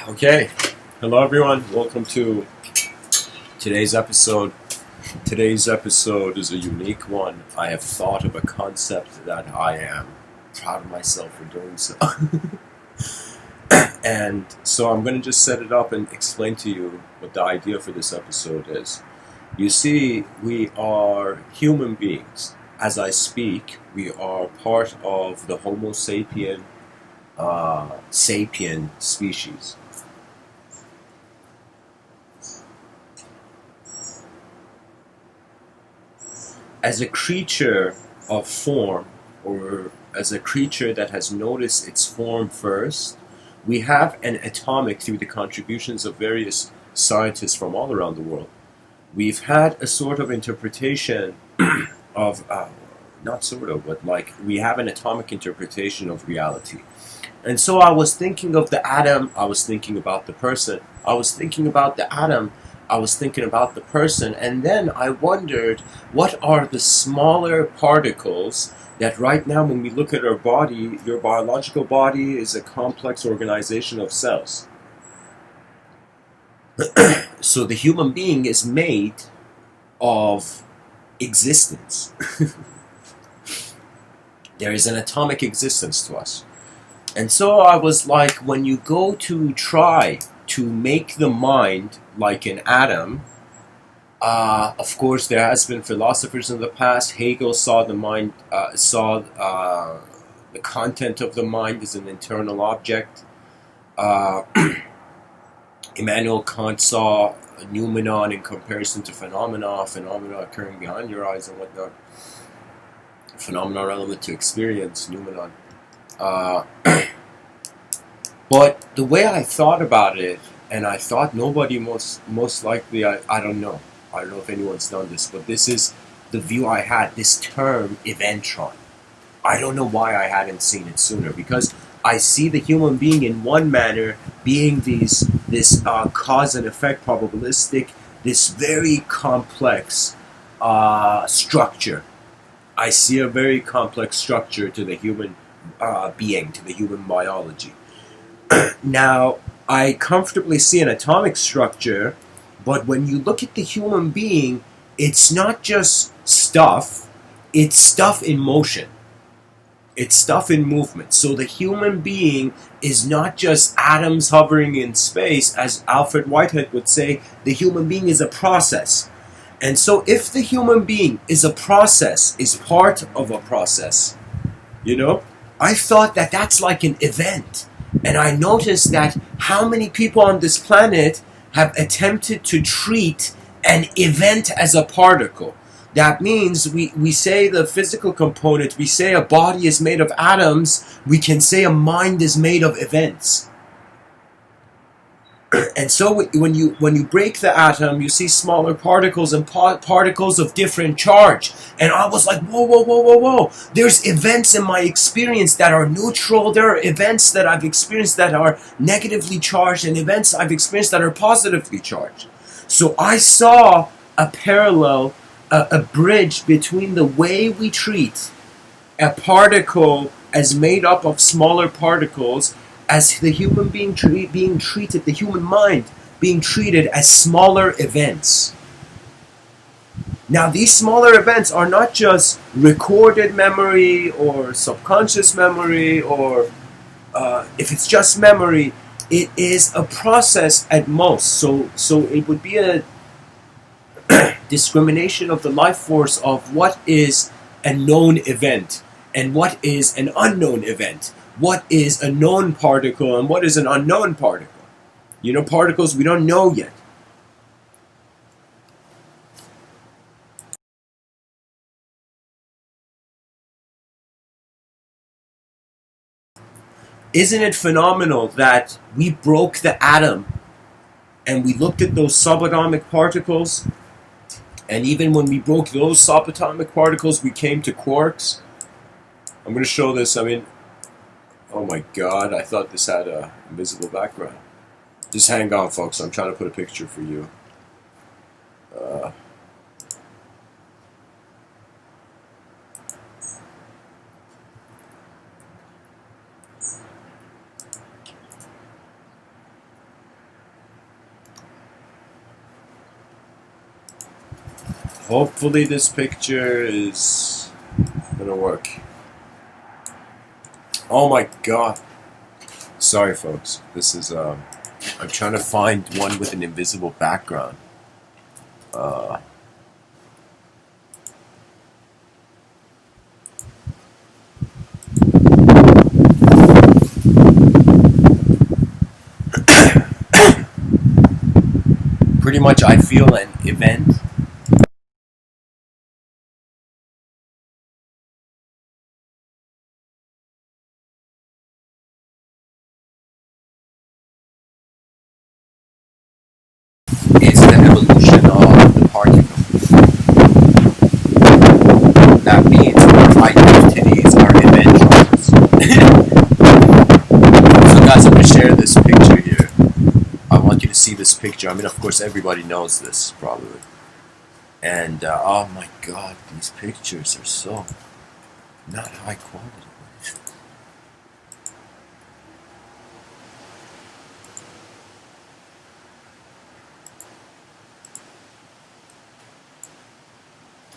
Okay, hello everyone. Welcome to today's episode. Today's episode is a unique one. I have thought of a concept that I am proud of myself for doing so. And so I'm going to just set it up and explain to you what the idea for this episode is. You see, we are human beings. As I speak, we are part of the Homo sapien species. As a creature of form, or as a creature that has noticed its form first, we have an atomic, through the contributions of various scientists from all around the world. We've had a sort of interpretation of, not sort of, but like, we have an atomic interpretation of reality. And so I was thinking of the atom, I was thinking about the person, I was thinking about the atom, I was thinking about the person, and then I wondered, what are the smaller particles that right now when we look at our body, your biological body is a complex organization of cells. So the human being is made of existence. There is an atomic existence to us. And so I was like, when you go to try to make the mind like an atom, of course there has been philosophers in the past. Hegel saw the mind, the content of the mind as an internal object. Immanuel Kant saw a noumenon in comparison to phenomena occurring behind your eyes and whatnot. Phenomena relevant to experience, noumenon. But the way I thought about it, and I thought nobody most likely, I don't know if anyone's done this, but this is the view I had, this term Eventron. I don't know why I hadn't seen it sooner, because I see the human being in one manner being this cause and effect probabilistic, this very complex structure. I see a very complex structure to the human being, to the human biology. Now, I comfortably see an atomic structure, but when you look at the human being, it's not just stuff, it's stuff in motion. It's stuff in movement. So the human being is not just atoms hovering in space, as Alfred Whitehead would say. The human being is a process. And so if the human being is a process, is part of a process, I thought that that's like an event. And I noticed that how many people on this planet have attempted to treat an event as a particle. That means we say the physical component, we say a body is made of atoms, we can say a mind is made of events. And so when you break the atom, you see smaller particles and particles of different charge. And I was like, whoa. There's events in my experience that are neutral. There are events that I've experienced that are negatively charged, and events I've experienced that are positively charged. So I saw a parallel, a bridge between the way we treat a particle as made up of smaller particles, as the human being being treated, the human mind being treated as smaller events. Now, these smaller events are not just recorded memory or subconscious memory, or if it's just memory, it is a process at most. So it would be a discrimination of the life force of what is a known event and what is an unknown event. What is a known particle and what is an unknown particle? Particles we don't know yet. Isn't it phenomenal that we broke the atom and we looked at those subatomic particles, and even when we broke those subatomic particles, we came to quarks? I'm going to show this. Oh my god, I thought this had a invisible background. Just hang on, folks. I'm trying to put a picture for you. Hopefully this picture is gonna work. Oh my god. Sorry folks, this is I'm trying to find one with an invisible background. Pretty much I feel an event is the evolution of the particle. That means our identities are eventrons. So guys, I'm going to share this picture here. I want you to see this picture. I mean, of course, everybody knows this, probably. And, oh my god, these pictures are so not high quality.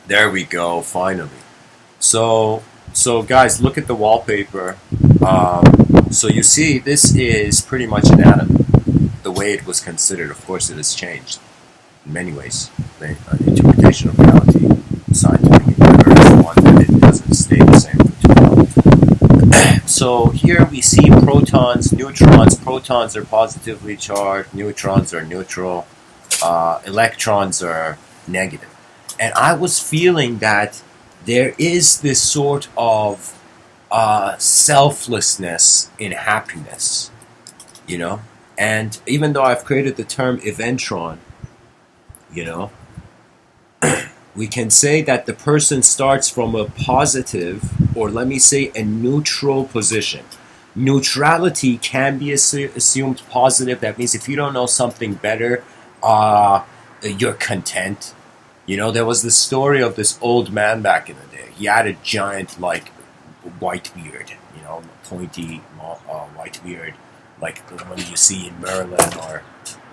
There we go, finally. So guys, look at the wallpaper. So you see, this is pretty much an atom. The way it was considered, of course, it has changed in many ways. The interpretation of reality, scientific endeavor, one that it doesn't stay the same for too long. So here we see protons, neutrons. Protons are positively charged, neutrons are neutral, electrons are negative. And I was feeling that there is this sort of selflessness in happiness, you know? And even though I've created the term Eventron, you know, we can say that the person starts from a positive, or let me say a neutral position. Neutrality can be assumed positive. That means if you don't know something better, you're content. You know, there was this story of this old man back in the day. He had a giant, like, white beard, you know, pointy white beard, like the one you see in Merlin, or,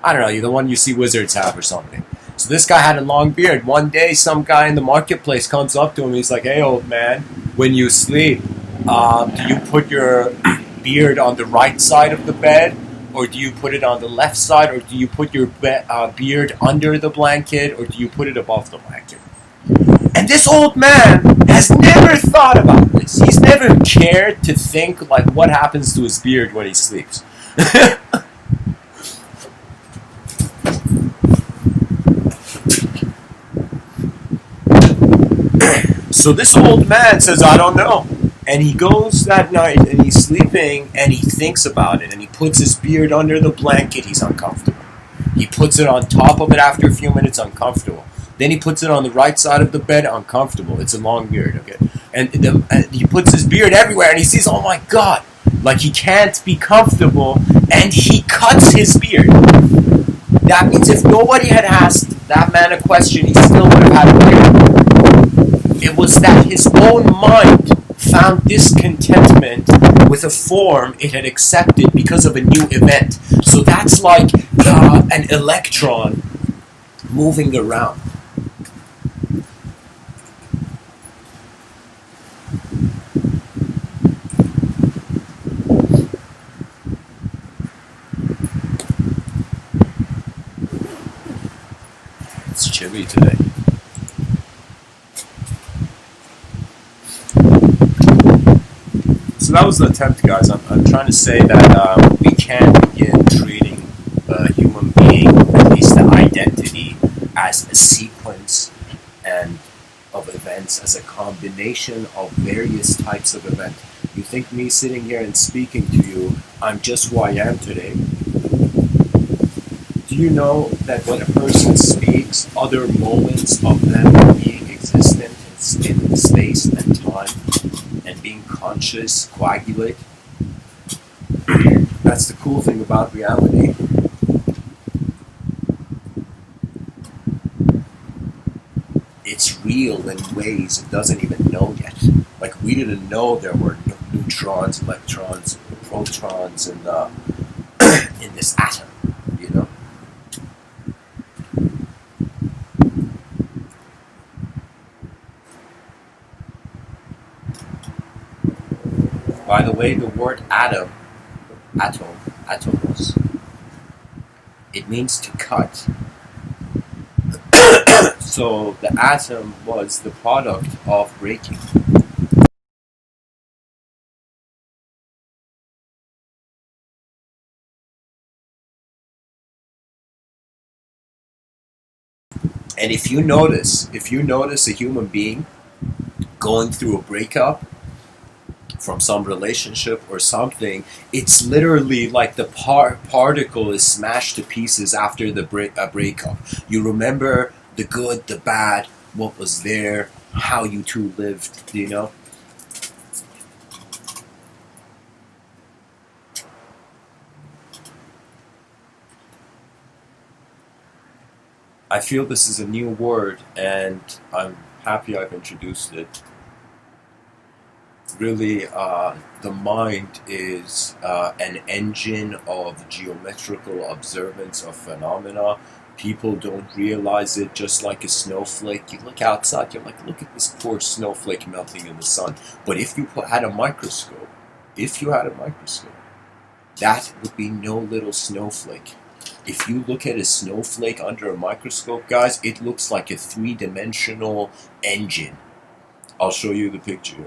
I don't know, the one you see wizards have or something. So this guy had a long beard. One day, some guy in the marketplace comes up to him. He's like, "Hey, old man, when you sleep, do you put your beard on the right side of the bed? Or do you put it on the left side? Or do you put your beard under the blanket? Or do you put it above the blanket?" And this old man has never thought about this. He's never cared to think, like, what happens to his beard when he sleeps. So this old man says, "I don't know." And he goes that night and he's sleeping and he thinks about it and he puts his beard under the blanket. He's uncomfortable. He puts it on top of it after a few minutes, uncomfortable. Then he puts it on the right side of the bed, uncomfortable. It's a long beard, okay? And he puts his beard everywhere and he sees, oh my god, like he can't be comfortable, and he cuts his beard. That means if nobody had asked that man a question, he still would have had a beard. It was that his own mind found discontentment with a form it had accepted because of a new event. So that's like an electron moving around. It's chilly today. So that was the attempt, guys. I'm trying to say that we can begin treating a human being, at least the identity, as a sequence and of events, as a combination of various types of events. You think me sitting here and speaking to you, I'm just who I am today? Do you know that when a person speaks, other moments of them being existent in space and time and being conscious coagulate? That's the cool thing about reality. It's real in ways it doesn't even know yet. Like, we didn't know there were neutrons, electrons, protons in this atom, you know? By the way, the word atom, atomos, it means to cut. So the atom was the product of breaking. And if you notice a human being going through a breakup from some relationship or something, it's literally like the particle is smashed to pieces after the breakup. You remember the good, the bad, what was there, how you two lived, you know? I feel this is a new word, and I'm happy I've introduced it. Really, the mind is an engine of geometrical observance of phenomena. People don't realize it, just like a snowflake. You look outside, you're like, look at this poor snowflake melting in the sun. But had a microscope, if you had a microscope, that would be no little snowflake. If you look at a snowflake under a microscope, guys, it looks like a three-dimensional engine. I'll show you the picture.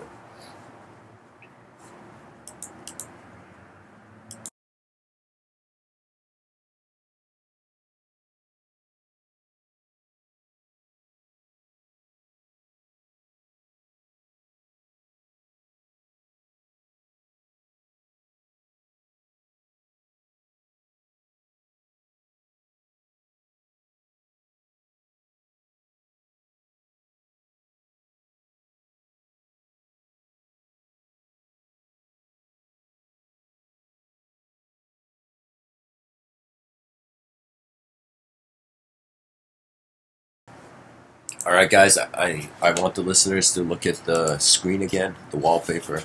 Alright, guys, I want the listeners to look at the screen again, the wallpaper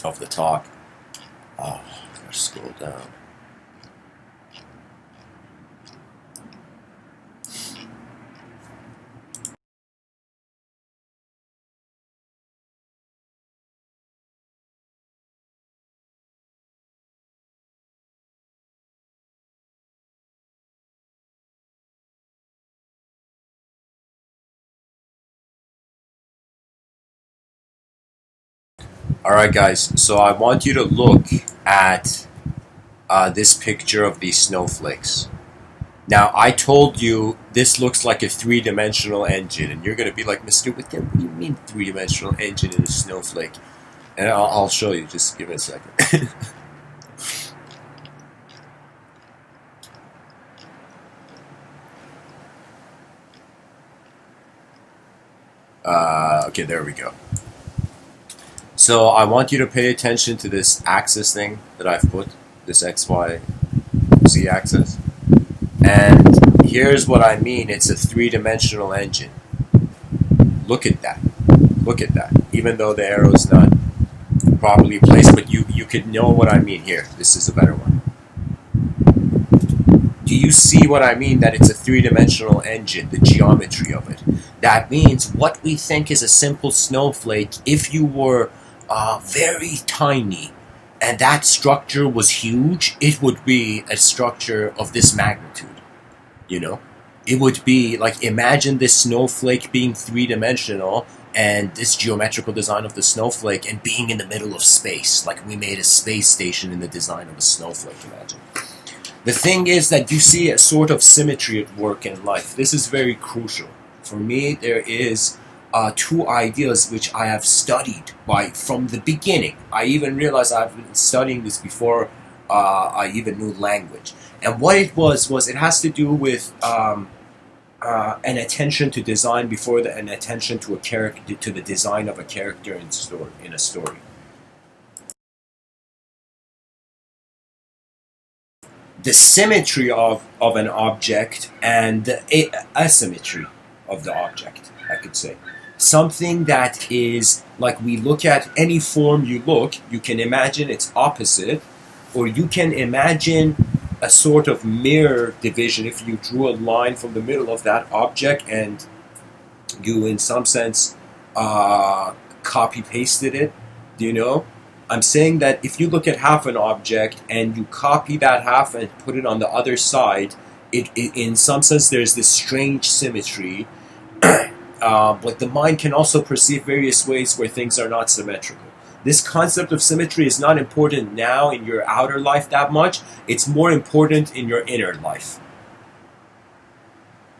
of the talk. Oh, gotta scroll down. Alright, guys, so I want you to look at this picture of these snowflakes. Now, I told you this looks like a three-dimensional engine, and you're going to be like, Mr.Within, what do you mean three-dimensional engine in a snowflake? And I'll show you, just give it a second. Okay, there we go. So I want you to pay attention to this axis thing that I've put, this X, Y, Z axis. And here's what I mean, it's a three-dimensional engine. Look at that. Look at that. Even though the arrow's not properly placed, but you could know what I mean. Here, this is a better one. Do you see what I mean, that it's a three-dimensional engine, the geometry of it? That means what we think is a simple snowflake, if you were very tiny and that structure was huge, it would be a structure of this magnitude. You know? It would be like, imagine this snowflake being three-dimensional and this geometrical design of the snowflake and being in the middle of space. Like we made a space station in the design of a snowflake, imagine. The thing is that you see a sort of symmetry at work in life. This is very crucial. For me, there is two ideas which I have studied from the beginning. I even realized I've been studying this before I even knew language. And what it was it has to do with an attention to design before an attention to a character, to the design of a character in a story. The symmetry of an object and the asymmetry of the object, I could say. Something that is, like, we look at any form you look, you can imagine its opposite, or you can imagine a sort of mirror division if you drew a line from the middle of that object and you, in some sense, copy pasted it, you know? I'm saying that if you look at half an object and you copy that half and put it on the other side, it in some sense there's this strange symmetry. But the mind can also perceive various ways where things are not symmetrical. This concept of symmetry is not important now in your outer life that much. It's more important in your inner life.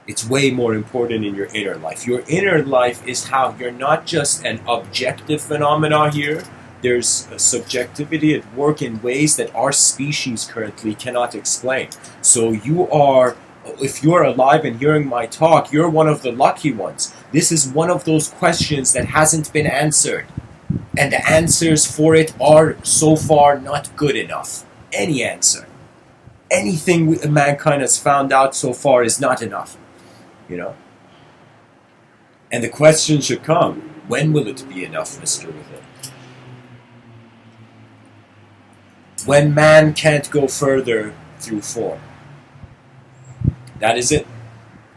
It's way more important in your inner life. Your inner life is how you're not just an objective phenomena here. There's a subjectivity at work in ways that our species currently cannot explain. So you are, if you're alive and hearing my talk, you're one of the lucky ones. This is one of those questions that hasn't been answered. And the answers for it are so far not good enough. Any answer. Anything mankind has found out so far is not enough. You know? And the question should come, when will it be enough, Mr. Within? When man can't go further through form. That is it.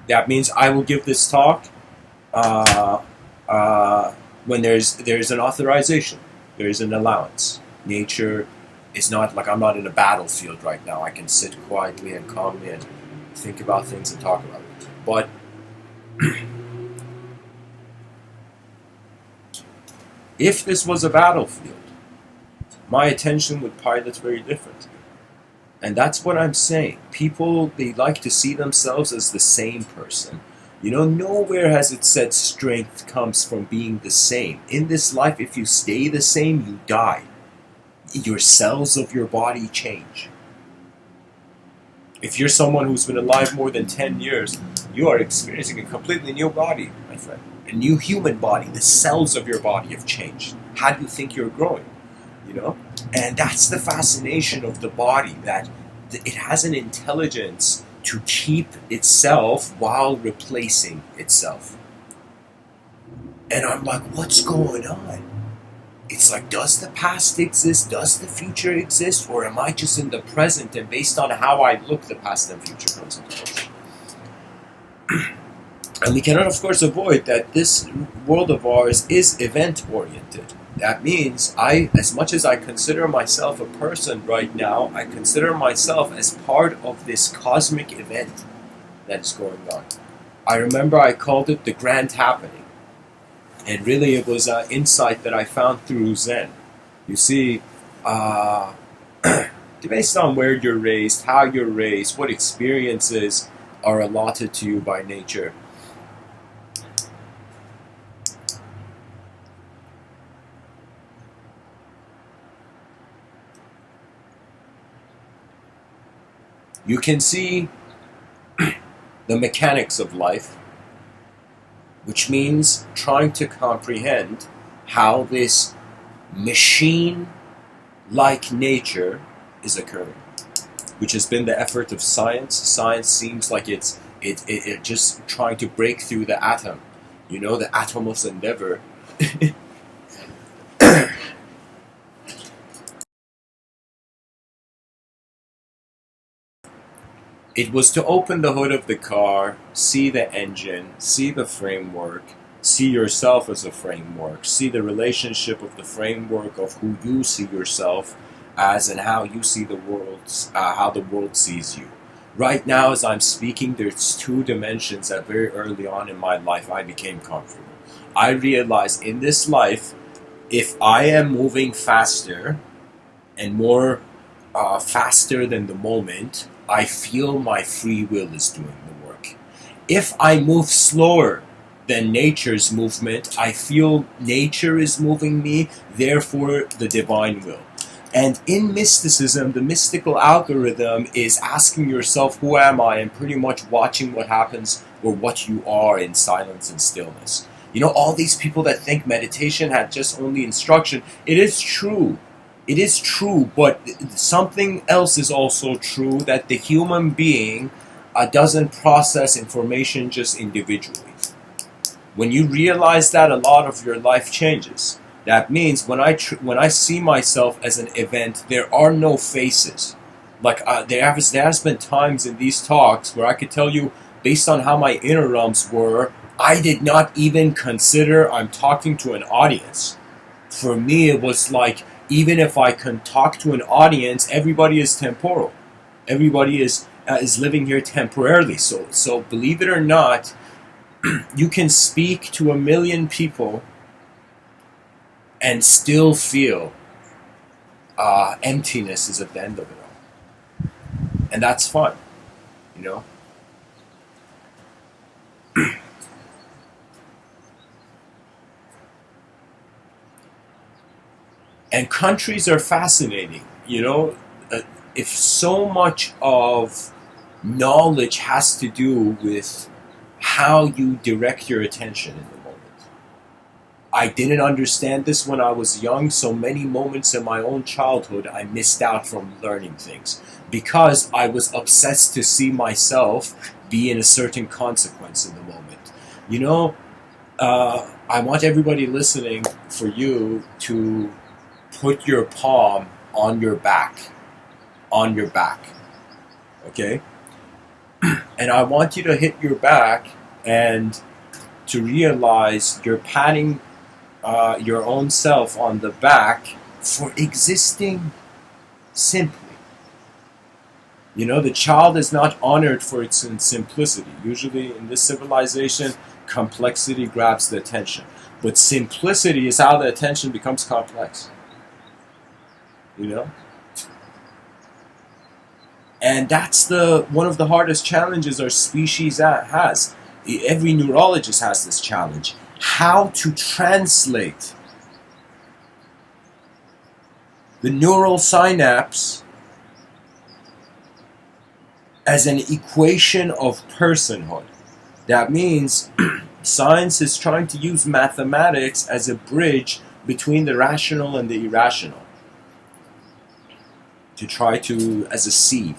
That means I will give this talk when there's an authorization, there's an allowance. Nature is not like I'm not in a battlefield right now. I can sit quietly and calmly and think about things and talk about it. But if this was a battlefield, my attention would pilot very differently. And that's what I'm saying. People, they like to see themselves as the same person. You know, nowhere has it said strength comes from being the same. In this life, if you stay the same, you die. Your cells of your body change. If you're someone who's been alive more than 10 years, you are experiencing a completely new body, my friend. A new human body. The cells of your body have changed. How do you think you're growing? You know? And that's the fascination of the body, that it has an intelligence to keep itself while replacing itself. And I'm like, what's going on? It's like, does the past exist? Does the future exist? Or am I just in the present, and based on how I look, the past and future comes into play? And we cannot, of course, avoid that this world of ours is event-oriented. That means as much as I consider myself a person right now, I consider myself as part of this cosmic event that is going on. I remember I called it the grand happening. And really it was an insight that I found through Zen. You see, based on where you're raised, how you're raised, what experiences are allotted to you by nature, you can see the mechanics of life, which means trying to comprehend how this machine-like nature is occurring, which has been the effort of science. Science seems like it just trying to break through the atom, you know, the atomos endeavor. It was to open the hood of the car, see the engine, see the framework, see yourself as a framework, see the relationship of the framework of who you see yourself as and how you see the world, how the world sees you. Right now, as I'm speaking, there's two dimensions that very early on in my life I became comfortable. I realized in this life, if I am moving faster and more faster than the moment, I feel my free will is doing the work. If I move slower than nature's movement, I feel nature is moving me, therefore the divine will. And in mysticism, the mystical algorithm is asking yourself, who am I? And pretty much watching what happens or what you are in silence and stillness. You know, all these people that think meditation had just only instruction, it is true. It is true, but something else is also true, that the human being doesn't process information just individually. When you realize that, a lot of your life changes. That means when I see myself as an event, there are no faces. Like there has been times in these talks where I could tell you, based on how my inner realms were, I did not even consider I'm talking to an audience. For me, it was like Even if I can talk to an audience, everybody is temporal. Everybody is living here temporarily. So believe it or not, you can speak to 1 million people and still feel emptiness is at the end of it all, and that's fun, you know. And countries are fascinating, you know. If so much of knowledge has to do with how you direct your attention in the moment. I didn't understand this when I was young, so many moments in my own childhood I missed out from learning things because I was obsessed to see myself be in a certain consequence in the moment. You know, I want everybody listening for you to put your palm on your back, okay? And I want you to hit your back and to realize you're patting your own self on the back for existing simply. You know, the child is not honored for its simplicity. Usually in this civilization, complexity grabs the attention. But simplicity is how the attention becomes complex. You know? And that's the one of the hardest challenges our species has. Every neurologist has this challenge. How to translate the neural synapse as an equation of personhood. That means science is trying to use mathematics as a bridge between the rational and the irrational to try to, as a sieve.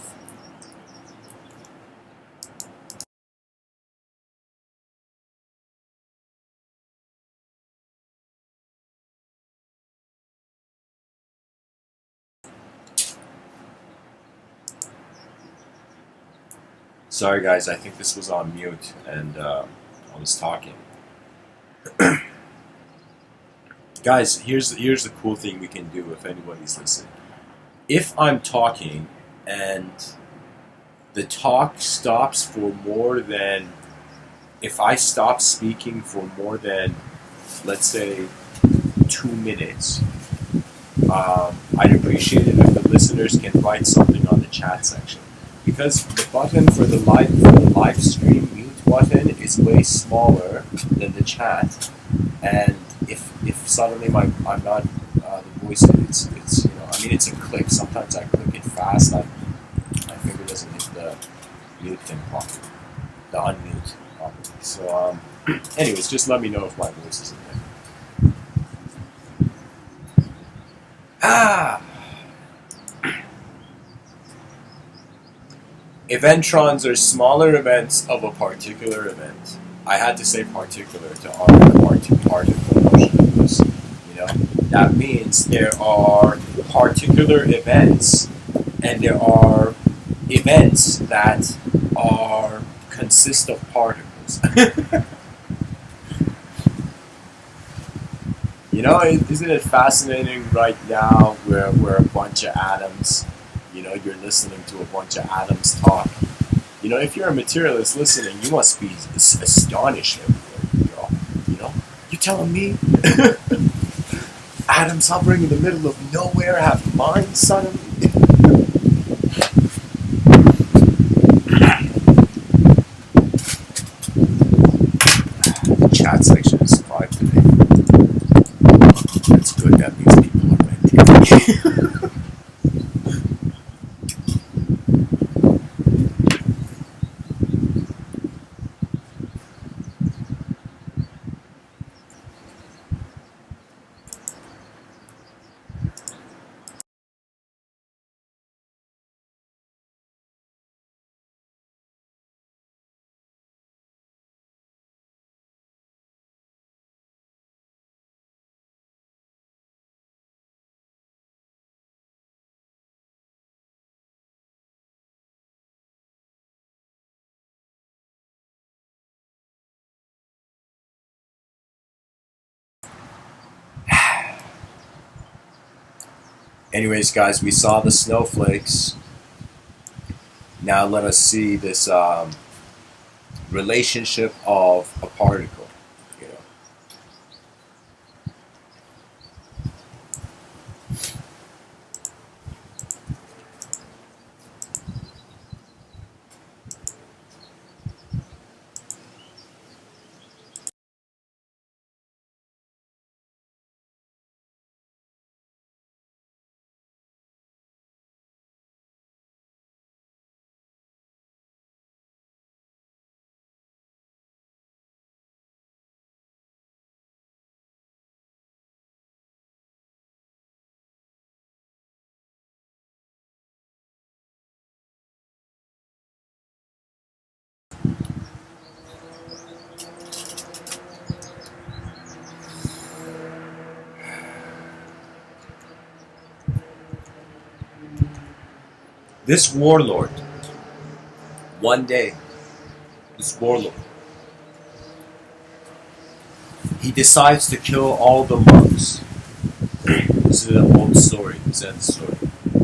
Sorry, guys, I think this was on mute and I was talking. Guys, here's the cool thing we can do if anybody's listening. If I'm talking and the talk stops for more than, if I stop speaking for more than, let's say, 2 minutes, I'd appreciate it if the listeners can write something on the chat section, because the button for the live stream mute button is way smaller than the chat, and if suddenly I'm not the voice, it's you know, I mean, it's a click. Sometimes I click it fast. My finger doesn't hit the mute thing properly, the unmute properly. So anyways, just let me know if my voice isn't there. Ah. Eventrons are smaller events of a particular event. I had to say particular to honor the particle notion because, you know, that means there are particular events and there are events that are consist of particles. You know, isn't it fascinating right now where we're a bunch of atoms? You know, you're listening to a bunch of atoms talk. You know, if you're a materialist listening, you must be astonished everywhere. You know, you telling me atoms hovering in the middle of nowhere have minds suddenly? The chat section is quiet today. That's good. That means people are ready. Anyways, guys, we saw the snowflakes. Now let us see this relationship of a particle. You know, this warlord, one day, this warlord, he decides to kill all the monks. This is an old story, Zen story.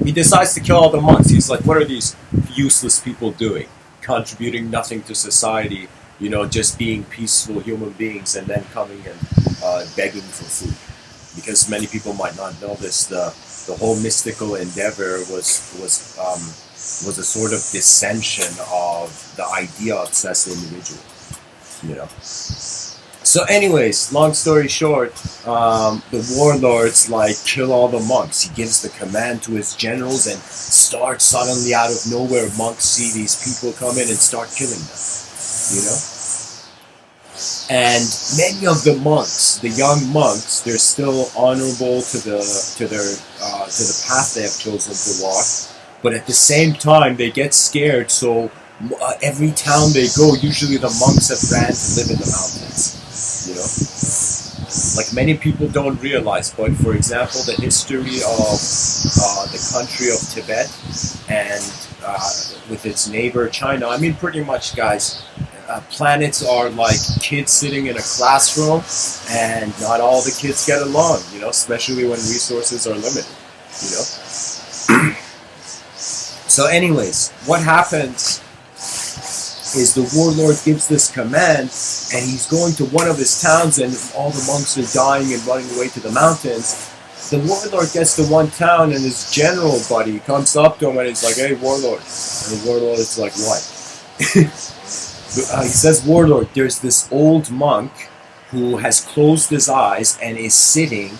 He decides to kill all the monks. He's like, what are these useless people doing? Contributing nothing to society, you know, just being peaceful human beings and then coming and begging for food. Because many people might not know this, the whole mystical endeavor was a sort of dissension of the idea-obsessed individual, you know. So anyways, long story short, the warlords like kill all the monks. He gives the command to his generals and starts suddenly out of nowhere, monks see these people come in and start killing them, you know? And many of the monks, the young monks, they're still honorable to the path they have chosen to walk, but at the same time they get scared. So every town they go, usually the monks have ran to live in the mountains. You know, like many people don't realize, but for example, the history of the country of Tibet and with its neighbor China. I mean, pretty much, guys. Planets are like kids sitting in a classroom, and not all the kids get along. You know, especially when resources are limited. You know. So, anyways, what happens is the warlord gives this command, and he's going to one of his towns, and all the monks are dying and running away to the mountains. The warlord gets to one town, and his general buddy comes up to him, and he's like, "Hey, warlord!" And the warlord is like, "What?" He says, "Warlord, there's this old monk who has closed his eyes and is sitting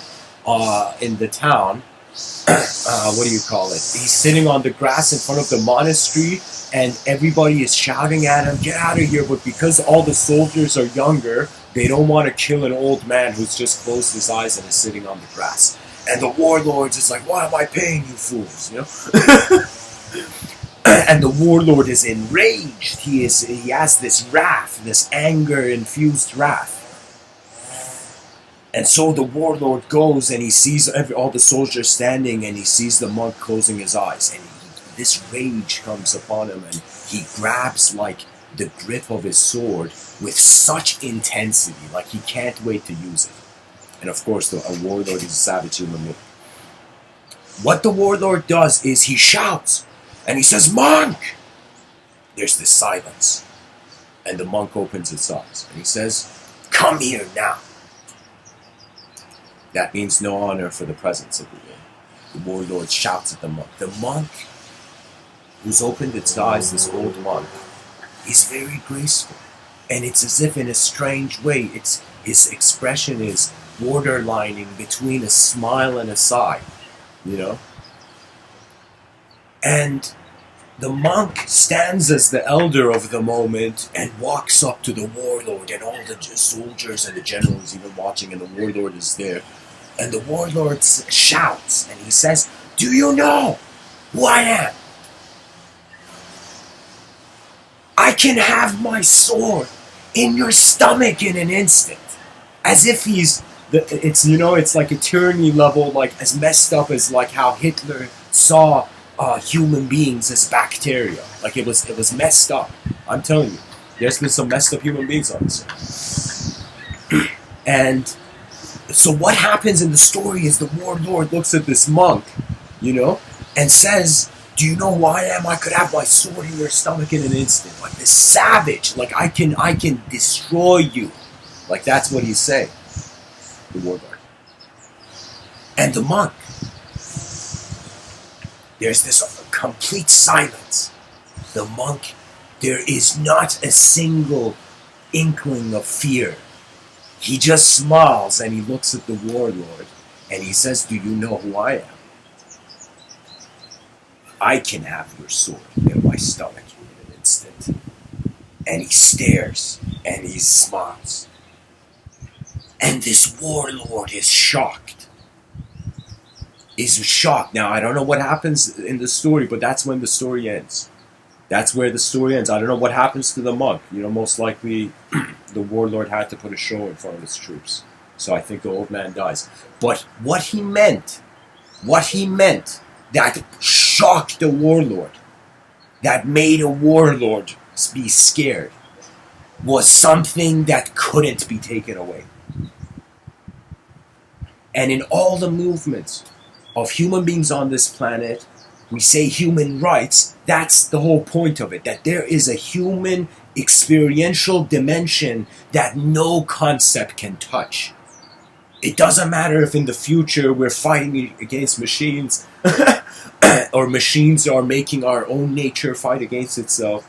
in the town. What do you call it? He's sitting on the grass in front of the monastery, and everybody is shouting at him, 'Get out of here!' But because all the soldiers are younger, they don't want to kill an old man who's just closed his eyes and is sitting on the grass." And the warlord is like, "Why am I paying you fools?" You know. And the warlord is enraged. He has this wrath, this anger-infused wrath. And so the warlord goes and he sees all the soldiers standing, and he sees the monk closing his eyes, and this rage comes upon him, and he grabs like the grip of his sword with such intensity, like he can't wait to use it. And of course, a warlord is a savage human being. What the warlord does is he shouts, and he says, "Monk!" There's this silence. And the monk opens his eyes, and he says, "Come here now." That means no honor for the presence of the king. The warlord shouts at the monk. The monk who's opened its eyes, this old monk, is very graceful. And it's as if in a strange way, his expression is borderlining between a smile and a sigh, you know? And the monk stands as the elder of the moment and walks up to the warlord, and all the soldiers and the generals even watching, and the warlord is there. And the warlord shouts, and he says, "Do you know who I am? I can have my sword in your stomach in an instant." As if it's like a tyranny level, like as messed up as like how Hitler saw human beings as bacteria. Like it was messed up. I'm telling you, there's been some messed up human beings on this earth. And so what happens in the story is the warlord looks at this monk, you know, and says, "Do you know who I am? I could have my sword in your stomach in an instant, like this savage. Like I can destroy you." Like that's what he's saying, the warlord. And the monk, there's this complete silence. The monk, there is not a single inkling of fear. He just smiles and he looks at the warlord and he says, "Do you know who I am? I can have your sword in my stomach in an instant." And he stares and he smiles. And this warlord is shocked. Is shocked. Now, I don't know what happens in the story, but that's when the story ends. That's where the story ends. I don't know what happens to the monk. You know, most likely the warlord had to put a show in front of his troops. So I think the old man dies. But what he meant that shocked the warlord, that made a warlord be scared, was something that couldn't be taken away. And in all the movements of human beings on this planet, we say human rights. That's the whole point of it, that there is a human experiential dimension that no concept can touch. It doesn't matter if in the future we're fighting against machines or machines are making our own nature fight against itself.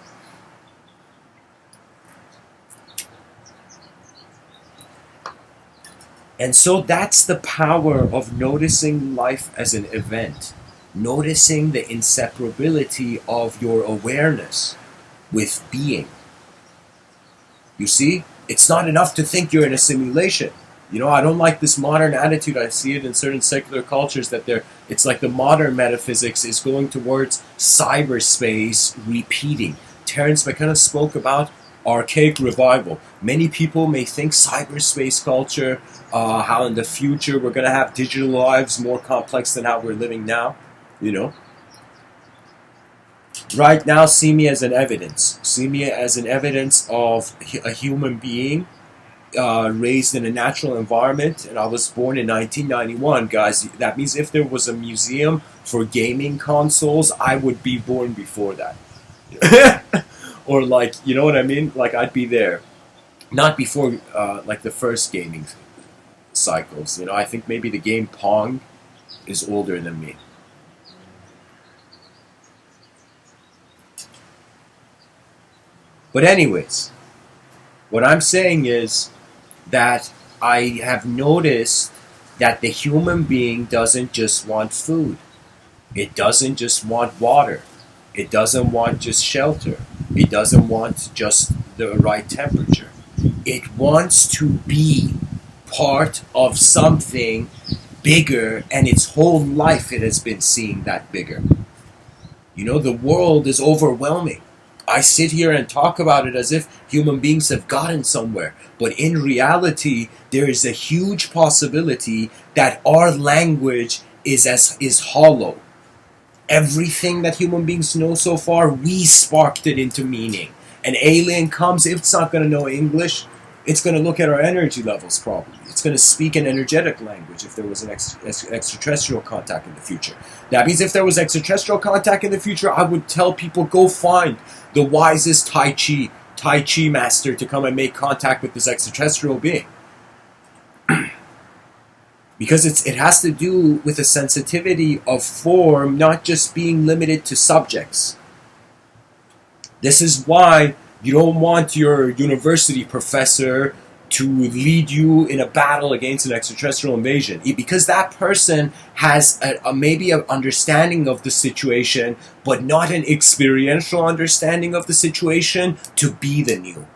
And so that's the power of noticing life as an event. Noticing the inseparability of your awareness with being. You see, it's not enough to think you're in a simulation. You know, I don't like this modern attitude. I see it in certain secular cultures that it's like the modern metaphysics is going towards cyberspace repeating. Terence McKenna spoke about archaic revival. Many people may think cyberspace culture, how in the future we're going to have digital lives more complex than how we're living now. You know, right now, see me as an evidence. See me as an evidence of a human being raised in a natural environment, and I was born in 1991, guys. That means if there was a museum for gaming consoles, I would be born before that. Or like, you know what I mean? Like I'd be there, not before like the first gaming cycles. You know, I think maybe the game Pong is older than me. But anyways, what I'm saying is that I have noticed that the human being doesn't just want food. It doesn't just want water. It doesn't want just shelter. It doesn't want just the right temperature. It wants to be part of something bigger, and its whole life it has been seeing that bigger. You know, the world is overwhelming. I sit here and talk about it as if human beings have gotten somewhere. But in reality, there is a huge possibility that our language is hollow. Everything that human beings know so far, we sparked it into meaning. An alien comes, if it's not going to know English, it's going to look at our energy levels probably. It's going to speak an energetic language if there was an extraterrestrial contact in the future. That means if there was extraterrestrial contact in the future, I would tell people, go find the wisest Tai Chi master to come and make contact with this extraterrestrial being. Because it has to do with a sensitivity of form, not just being limited to subjects. This is why you don't want your university professor to lead you in a battle against an extraterrestrial invasion. Because that person has maybe an understanding of the situation, but not an experiential understanding of the situation to be the new.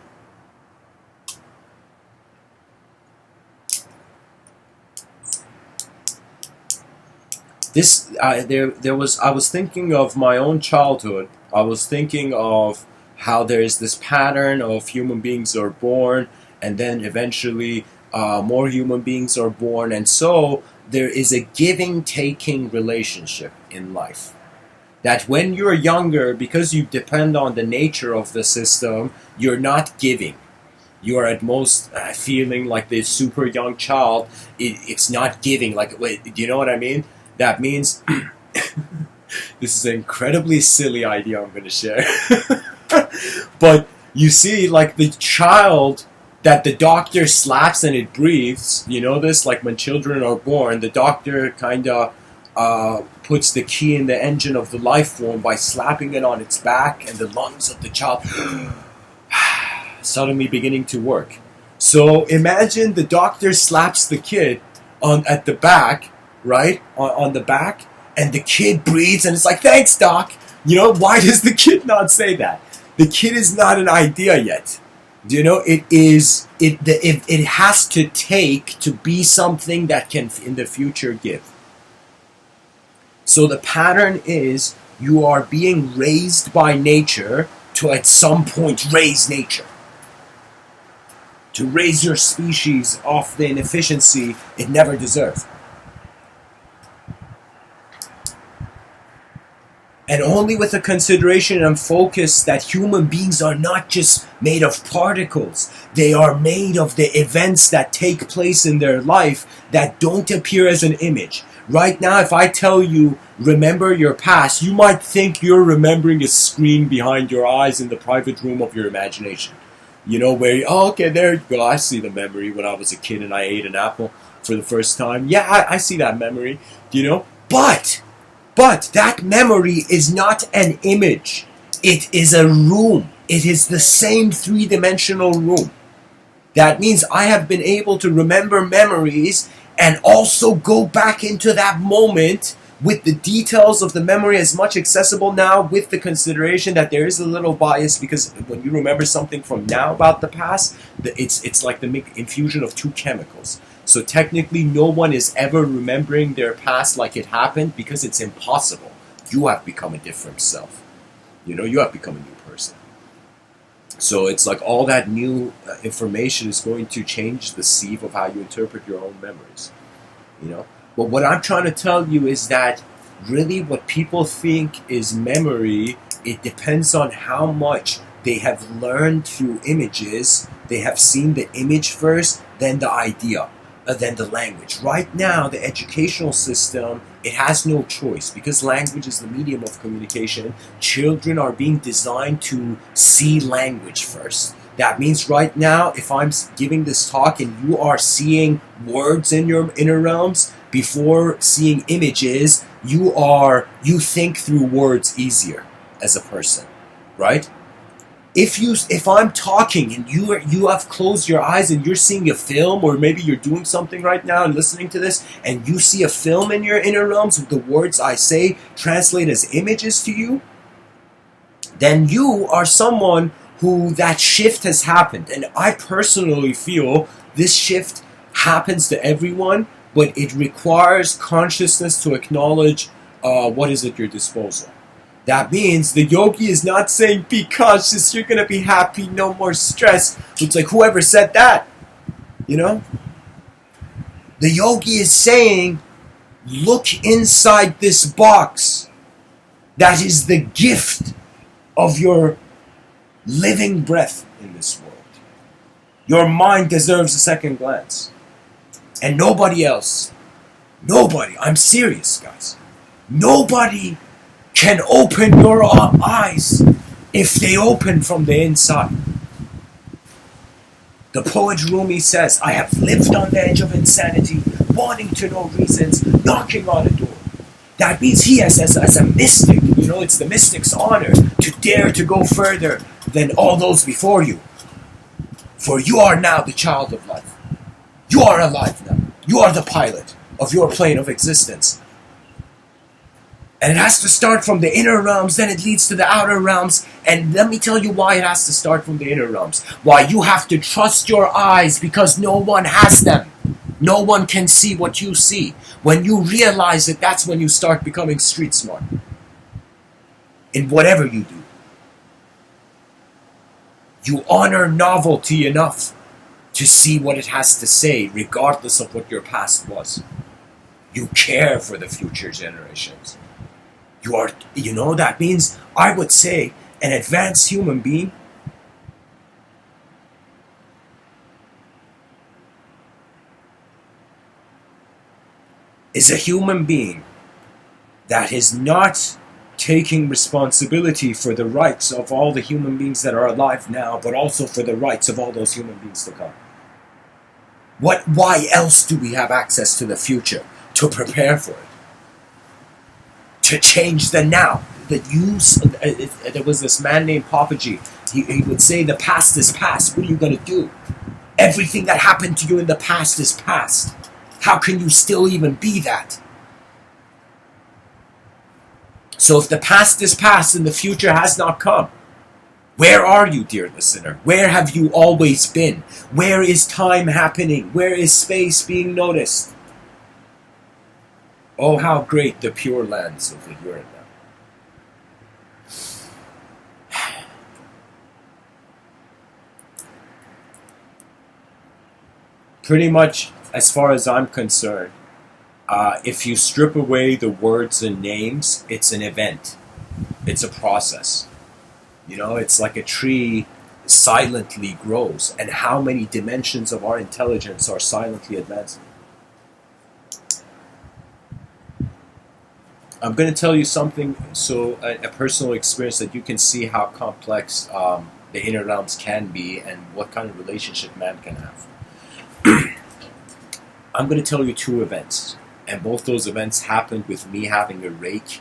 I was thinking of my own childhood. I was thinking of how there is this pattern of human beings are born, and then eventually more human beings are born, and so there is a giving-taking relationship in life. That when you're younger, because you depend on the nature of the system, you're not giving. You are at most feeling like the super young child. It's not giving. Like, wait, do you know what I mean? That means This is an incredibly silly idea I'm going to share. But you see, like the child that the doctor slaps and it breathes, you know this? Like when children are born, the doctor kind of puts the key in the engine of the life form by slapping it on its back, and the lungs of the child suddenly beginning to work. So imagine the doctor slaps the kid at the back, right? On the back, and the kid breathes and it's like, thanks, doc. You know, why does the kid not say that? The kid is not an idea yet. Do you know, it has to take to be something that can in the future give. So the pattern is you are being raised by nature to at some point raise nature. To raise your species off the inefficiency it never deserved. And only with a consideration and focus that human beings are not just made of particles. They are made of the events that take place in their life that don't appear as an image. Right now, if I tell you, remember your past, you might think you're remembering a screen behind your eyes in the private room of your imagination. You know, where, oh, okay, there you go. I see the memory when I was a kid and I ate an apple for the first time. Yeah, I see that memory, you know. But that memory is not an image. It is a room. It is the same three-dimensional room. That means I have been able to remember memories and also go back into that moment with the details of the memory as much accessible now, with the consideration that there is a little bias, because when you remember something from now about the past, it's like the infusion of two chemicals. So technically no one is ever remembering their past like it happened, because it's impossible. You have become a different self. You know, you have become a new person. So it's like all that new information is going to change the sieve of how you interpret your own memories. You know? But what I'm trying to tell you is that really what people think is memory, it depends on how much they have learned through images. They have seen the image first, then the idea, then the language. Right now, the educational system, it has no choice. Because language is the medium of communication, children are being designed to see language first. That means right now, if I'm giving this talk and you are seeing words in your inner realms, before seeing images, you think through words easier as a person, right? If I'm talking and you have closed your eyes and you're seeing a film, or maybe you're doing something right now and listening to this, and you see a film in your inner realms with the words I say translate as images to you, then you are someone who that shift has happened. And I personally feel this shift happens to everyone, but it requires consciousness to acknowledge what is at your disposal. That means the yogi is not saying, be conscious, you're going to be happy, no more stress. It's like, whoever said that, you know? The yogi is saying, look inside this box. That is the gift of your living breath in this world. Your mind deserves a second glance. And nobody else, nobody, I'm serious, guys, nobody can open your eyes if they open from the inside. The poet Rumi says, I have lived on the edge of insanity, wanting to know reasons, knocking on a door. That means he has, as a mystic, you know, it's the mystic's honor to dare to go further than all those before you. For you are now the child of life. You are alive now. You are the pilot of your plane of existence. And it has to start from the inner realms, then it leads to the outer realms. And let me tell you why it has to start from the inner realms. Why you have to trust your eyes, because no one has them. No one can see what you see. When you realize it, that's when you start becoming street smart. In whatever you do. You honor novelty enough to see what it has to say, regardless of what your past was. You care for the future generations. That means, I would say, an advanced human being is a human being that is not taking responsibility for the rights of all the human beings that are alive now, but also for the rights of all those human beings to come. Why else do we have access to the future? To prepare for it. To change the now. There was this man named Papaji. He would say, the past is past. What are you going to do? Everything that happened to you in the past is past. How can you still even be that? So if the past is past and the future has not come, where are you, dear listener? Where have you always been? Where is time happening? Where is space being noticed? Oh, how great the pure lands of the here and now. Pretty much, as far as I'm concerned, if you strip away the words and names, it's an event. It's a process. You know, it's like a tree silently grows. And how many dimensions of our intelligence are silently advancing? I'm going to tell you something, so a personal experience that you can see how complex the inner realms can be and what kind of relationship man can have. I'm going to tell you two events. And both those events happened with me having a rake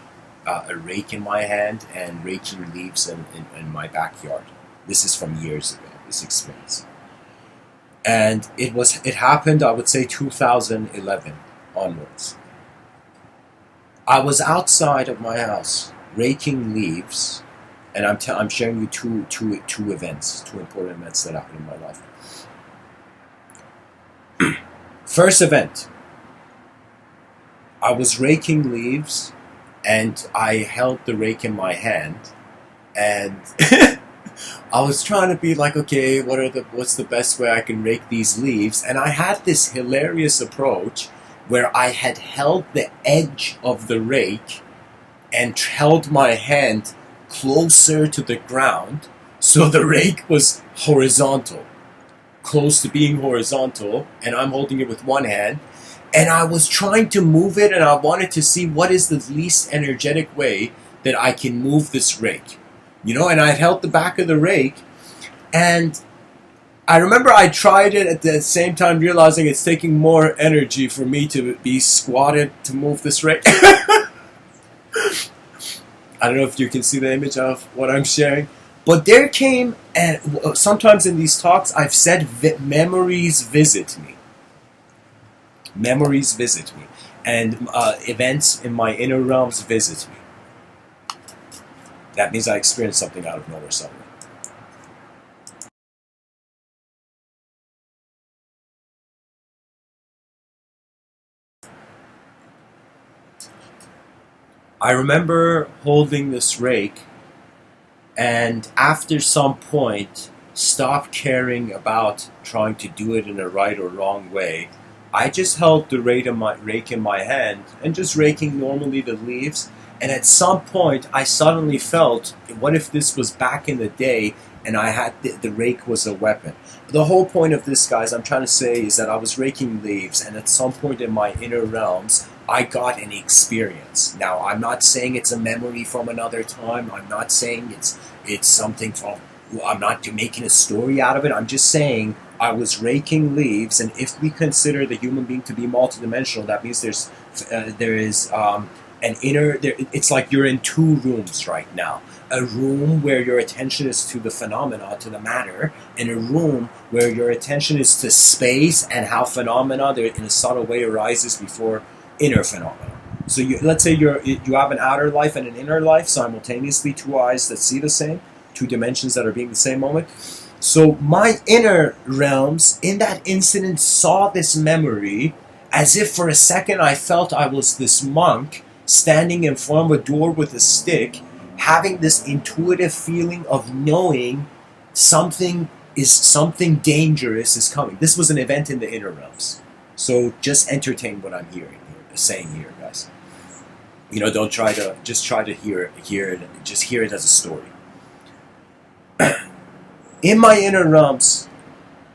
in my hand and raking leaves in my backyard. This is from years ago, this experience. And it happened, I would say, 2011 onwards. I was outside of my house raking leaves, and I'm sharing you two events, two important events that happened in my life. First event. I was raking leaves, and I held the rake in my hand, and I was trying to be like, okay, what's the best way I can rake these leaves? And I had this hilarious approach where I had held the edge of the rake and held my hand closer to the ground, so the rake was horizontal, close to being horizontal, and I'm holding it with one hand. And I was trying to move it, and I wanted to see what is the least energetic way that I can move this rake. You know, and I held the back of the rake, and I remember I tried it at the same time realizing it's taking more energy for me to be squatted to move this rake. I don't know if you can see the image of what I'm sharing. But there came, and sometimes in these talks I've said memories visit me. Memories visit me, and events in my inner realms visit me. That means I experienced something out of nowhere suddenly. I remember holding this rake, and after some point, stopped caring about trying to do it in a right or wrong way. I just held the rake in my hand and just raking normally the leaves. And at some point, I suddenly felt, what if this was back in the day and I had the rake was a weapon? The whole point of this, guys, I'm trying to say is that I was raking leaves, and at some point in my inner realms, I got an experience. Now, I'm not saying it's a memory from another time. I'm not saying it's something from... I'm not making a story out of it. I'm just saying I was raking leaves, and if we consider the human being to be multidimensional, that means there is an inner... it's like you're in two rooms right now. A room where your attention is to the phenomena, to the matter, and a room where your attention is to space and how phenomena, in a subtle way, arises before inner phenomena. So let's say you have an outer life and an inner life simultaneously, two eyes that see the same, two dimensions that are being the same moment. So my inner realms in that incident saw this memory as if for a second I felt I was this monk standing in front of a door with a stick, having this intuitive feeling of knowing something dangerous is coming. This was an event in the inner realms. So just entertain what I'm saying here, guys. You know, don't try to hear it. Just hear it as a story. In my inner realms,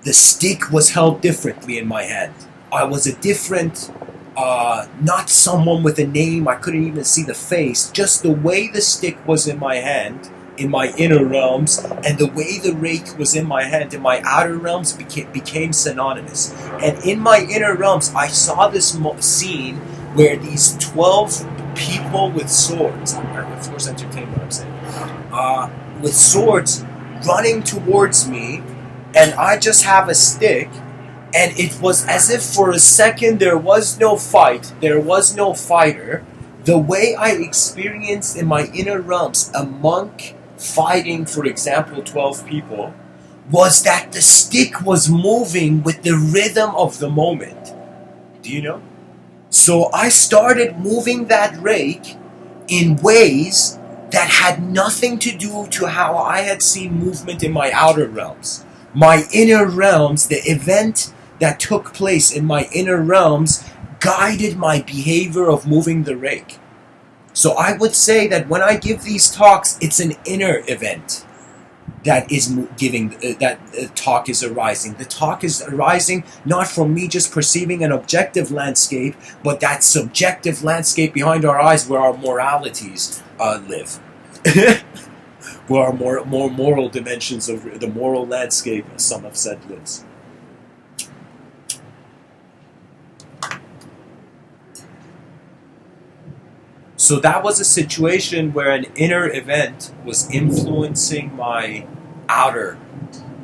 the stick was held differently in my hand. I was a different not someone with a name. I couldn't even see the face. Just the way the stick was in my hand, in my inner realms, and the way the rake was in my hand, in my outer realms, became synonymous. And in my inner realms, I saw this scene where these 12 people with swords, of course, entertain what I'm saying, with swords running towards me, and I just have a stick. And it was as if for a second there was no fight, there was no fighter. The way I experienced in my inner realms a monk fighting, for example, 12 people, was that the stick was moving with the rhythm of the moment. Do you know? So I started moving that rake in ways that had nothing to do to how I had seen movement in my outer realms. My inner realms, the event that took place in my inner realms guided my behavior of moving the rake. So I would say that when I give these talks, it's an inner event that is giving, that talk is arising. The talk is arising not from me just perceiving an objective landscape, but that subjective landscape behind our eyes where our moralities live. Where our more moral dimensions of the moral landscape, as some have said, lives. So that was a situation where an inner event was influencing my outer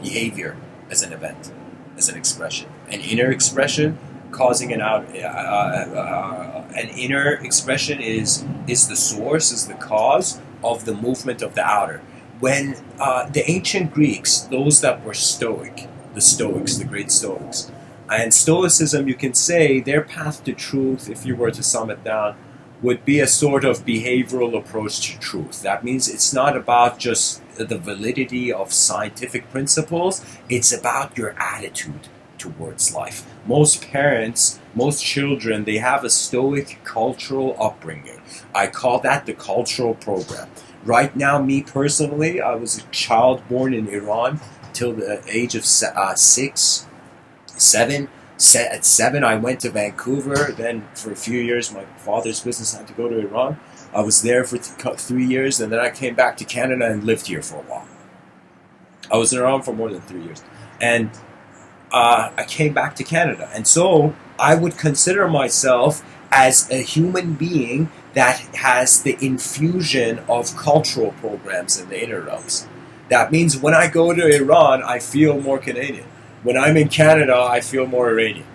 behavior as an event, as an expression. An inner expression causing an out. An inner expression is the source, is the cause of the movement of the outer. When the ancient Greeks, those that were Stoic, the Stoics, the great Stoics, and Stoicism, you can say their path to truth, if you were to sum it down, would be a sort of behavioral approach to truth. That means it's not about just the validity of scientific principles, it's about your attitude towards life. Most parents, most children, they have a Stoic cultural upbringing. I call that the cultural program. Right now, me personally, I was a child born in Iran till the age of 6, 7. At 7, I went to Vancouver. Then for a few years, my father's business had to go to Iran. I was there for 3 years, and then I came back to Canada and lived here for a while. I was in Iran for more than 3 years. And I came back to Canada. And so I would consider myself as a human being that has the infusion of cultural programs in the inner realms. That means when I go to Iran, I feel more Canadian. When I'm in Canada, I feel more Iranian.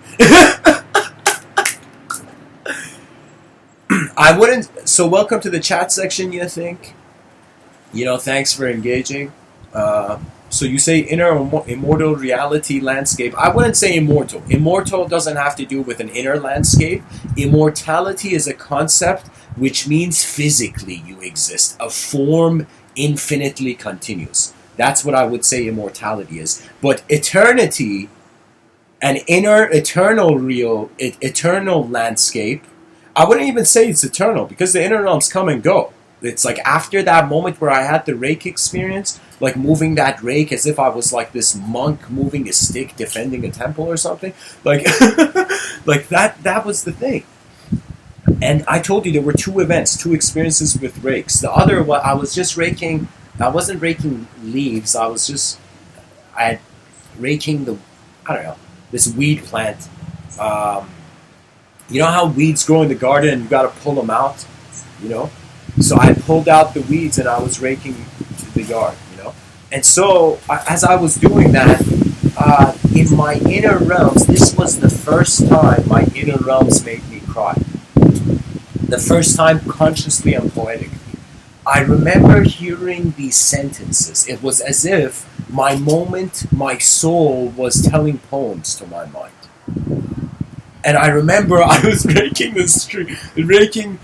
I wouldn't. So welcome to the chat section, you think? Thanks for engaging. So you say inner immortal reality landscape. I wouldn't say immortal. Immortal doesn't have to do with an inner landscape. Immortality is a concept which means physically you exist. A form infinitely continuous. That's what I would say immortality is. But eternity, an inner eternal eternal landscape, I wouldn't even say it's eternal because the inner realms come and go. It's like after that moment where I had the rake experience, like moving that rake as if I was like this monk moving a stick defending a temple or something. Like, like that was the thing. And I told you there were 2 events, 2 experiences with rakes. The other, I was just raking. I wasn't raking leaves. I was raking this weed plant. You know how weeds grow in the garden and you got to pull them out, So I pulled out the weeds and I was raking the yard, And so as I was doing that, in my inner realms, this was the first time my inner realms made me cry. The first time consciously and poetically. I remember hearing these sentences. It was as if my soul was telling poems to my mind. And I remember I was raking the street, raking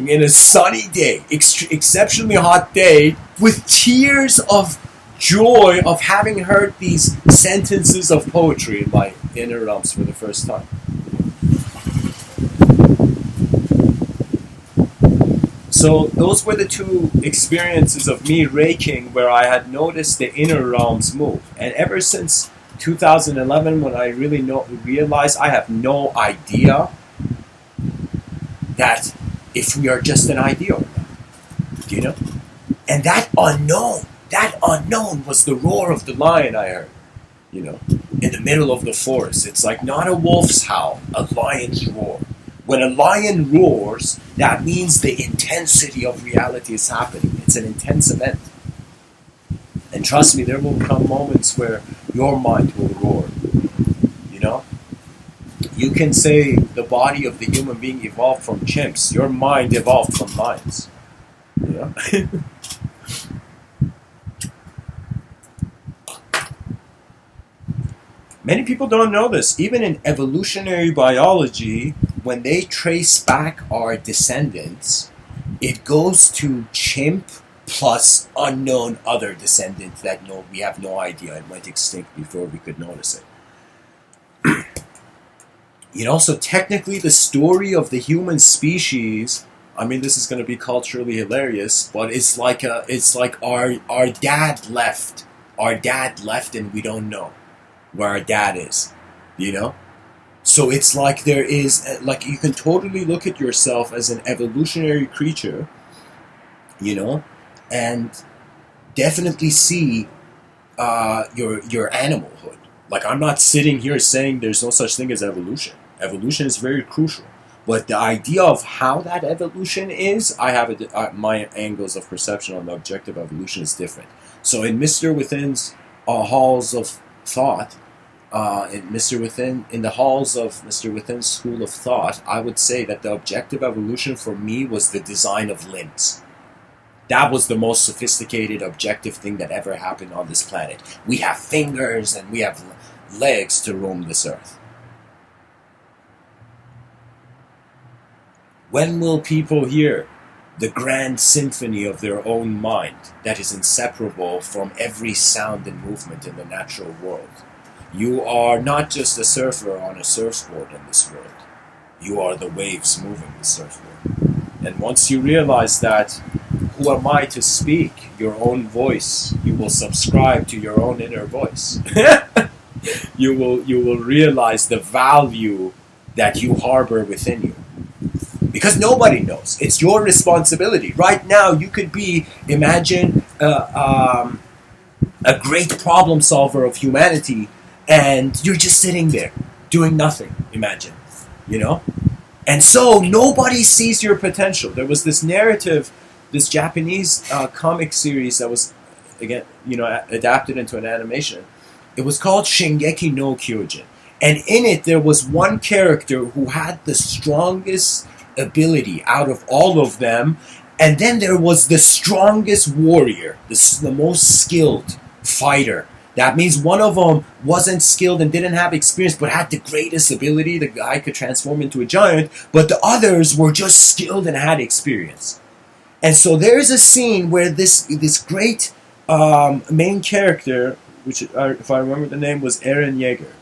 in a sunny day, exceptionally hot day, with tears of joy of having heard these sentences of poetry in my inner realms for the first time. So those were the 2 experiences of me raking where I had noticed the inner realms move. And ever since 2011, when I really realized I have no idea that if we are just an idea or not, you know? And that unknown was the roar of the lion I heard, you know, in the middle of the forest. It's like not a wolf's howl, a lion's roar. When a lion roars, that means the intensity of reality is happening. It's an intense event. And trust me, there will come moments where your mind will roar, you know? You can say the body of the human being evolved from chimps. Your mind evolved from lions. You know? Many people don't know this. Even in evolutionary biology, when they trace back our descendants, it goes to chimp plus unknown other descendants that we have no idea and went extinct before we could notice it. You know, so technically the story of the human species, I mean, this is going to be culturally hilarious, but it's like our dad left. Our dad left and we don't know where our dad is, you know? So it's like there is, like, you can totally look at yourself as an evolutionary creature, you know, and definitely see your animalhood. Like, I'm not sitting here saying there's no such thing as evolution. Evolution is very crucial. But the idea of how that evolution is, I have my angles of perception on the objective evolution is different. So in Mr.Within's halls of thought, in the halls of Mr.Within's school of thought, I would say that the objective evolution for me was the design of limbs. That was the most sophisticated objective thing that ever happened on this planet. We have fingers and we have legs to roam this earth. When will people hear the grand symphony of their own mind that is inseparable from every sound and movement in the natural world? You are not just a surfer on a surfboard in this world. You are the waves moving the surfboard. And once you realize that, who am I to speak your own voice? You will subscribe to your own inner voice. You will realize the value that you harbor within you. Because nobody knows. It's your responsibility. Right now, you could be, imagine, a great problem solver of humanity, and you're just sitting there doing nothing, imagine, you know? And so nobody sees your potential. There was this narrative, this Japanese comic series that was, again, you know, adapted into an animation. It was called Shingeki no Kyojin. And in it, there was one character who had the strongest ability out of all of them. And then there was the strongest warrior, the most skilled fighter. That means one of them wasn't skilled and didn't have experience, but had the greatest ability. The guy could transform into a giant, but the others were just skilled and had experience. And so there's a scene where this great main character, which, if I remember the name, was Eren Yeager,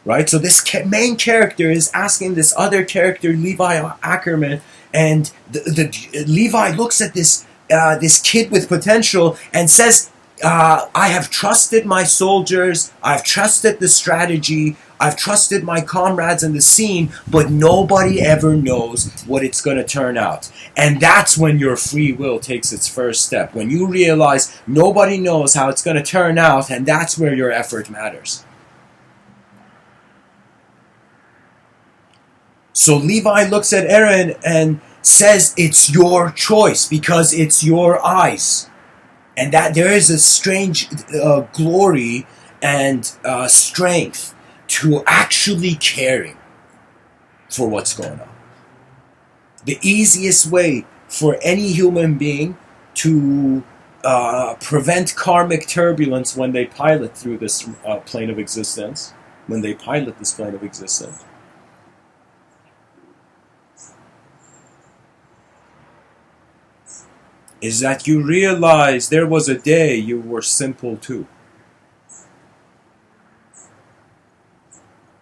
right? So this main character is asking this other character, Levi Ackerman, and the Levi looks at this kid with potential and says, I have trusted my soldiers, I've trusted the strategy, I've trusted my comrades in the scene, but nobody ever knows what it's going to turn out. And that's when your free will takes its first step. When you realize nobody knows how it's going to turn out, and that's where your effort matters. So Levi looks at Eren and says, it's your choice because it's your eyes. And that there is a strange glory and strength to actually caring for what's going on. The easiest way for any human being to prevent karmic turbulence when they pilot through this plane of existence, is that you realize there was a day you were simple too.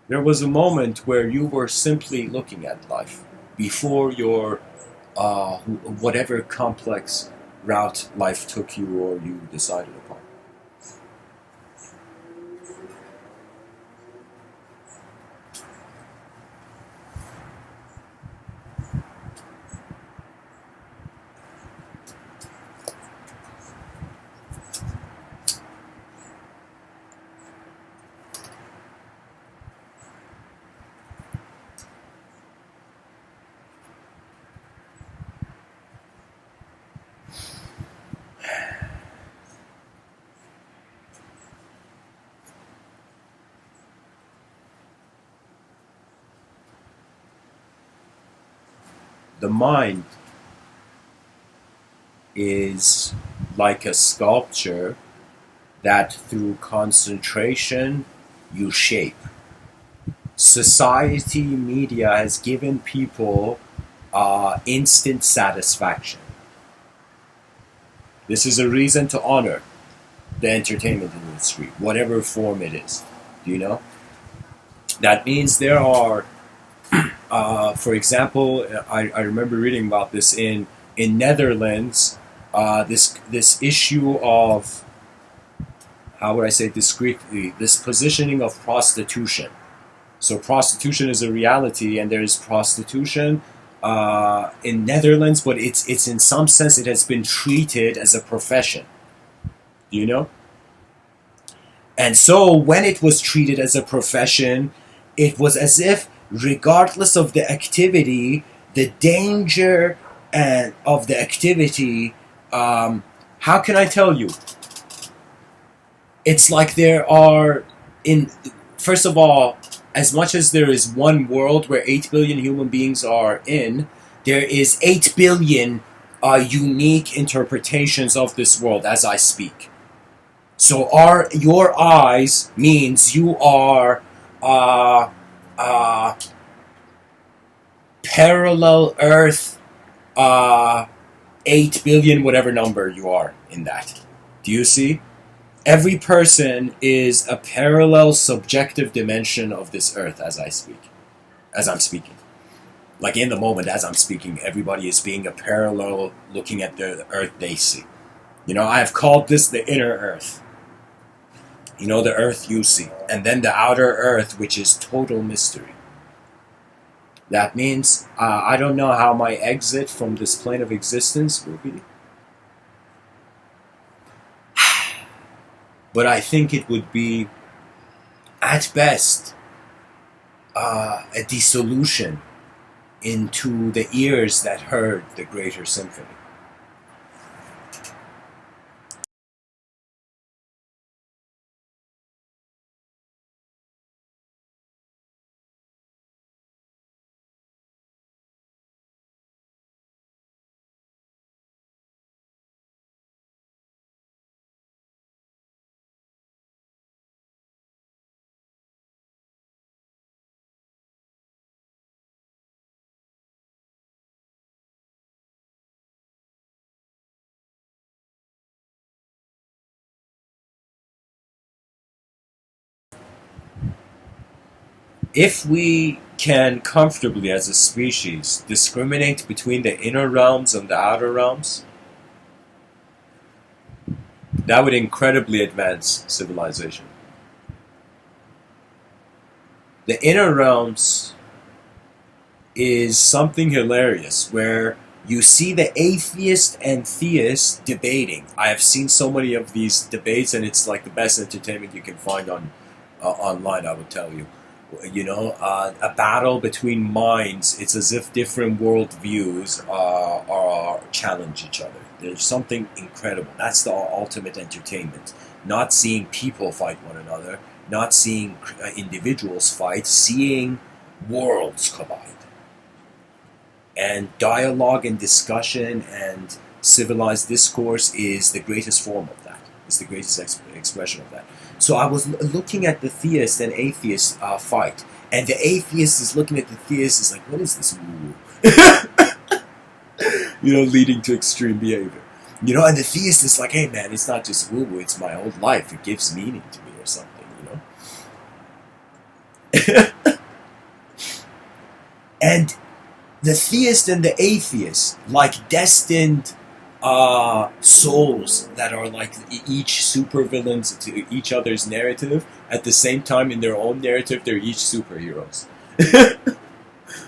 There was a moment where you were simply looking at life before your whatever complex route life took you or you decided upon. The mind is like a sculpture that through concentration you shape. Society media has given people instant satisfaction. This is a reason to honor the entertainment industry, whatever form it is. Do you know? That means there are, for example, I remember reading about this in Netherlands. This issue of, how would I say discreetly, this positioning of prostitution. So prostitution is a reality, and there is prostitution in Netherlands, but it's in some sense it has been treated as a profession. Do you know? And so when it was treated as a profession, it was as if, regardless of the activity, the danger and of the activity, how can I tell you? It's like there are, in first of all, as much as there is one world where 8 billion human beings are in, there is 8 billion unique interpretations of this world as I speak. So your eyes means you are uh, uh, parallel Earth, uh, 8 billion, whatever number you are in that. Do you see? Every person is a parallel subjective dimension of this Earth as I speak, as I'm speaking. Like in the moment as I'm speaking, everybody is being a parallel looking at the Earth they see. You know, I have called this the inner Earth. You know, the Earth you see. And then the outer Earth, which is total mystery. That means I don't know how my exit from this plane of existence will be. But I think it would be, at best, a dissolution into the ears that heard the greater symphony. If we can comfortably, as a species, discriminate between the inner realms and the outer realms, that would incredibly advance civilization. The inner realms is something hilarious where you see the atheist and theist debating. I have seen so many of these debates, and it's like the best entertainment you can find on online, I would tell you. You know, a battle between minds. It's as if different worldviews are challenge each other. There's something incredible. That's the ultimate entertainment. Not seeing people fight one another, not seeing individuals fight, seeing worlds collide. And dialogue and discussion and civilized discourse is the greatest form of that. It's the greatest expression of that. So I was looking at the theist and atheist fight, and the atheist is looking at the theist, is like, what is this woo? You know, leading to extreme behavior. You know, and the theist is like, hey man, it's not just woo woo, it's my whole life. It gives meaning to me or something, you know? And the theist and the atheist, like destined souls that are like each supervillains to each other's narrative, at the same time in their own narrative, they're each superheroes.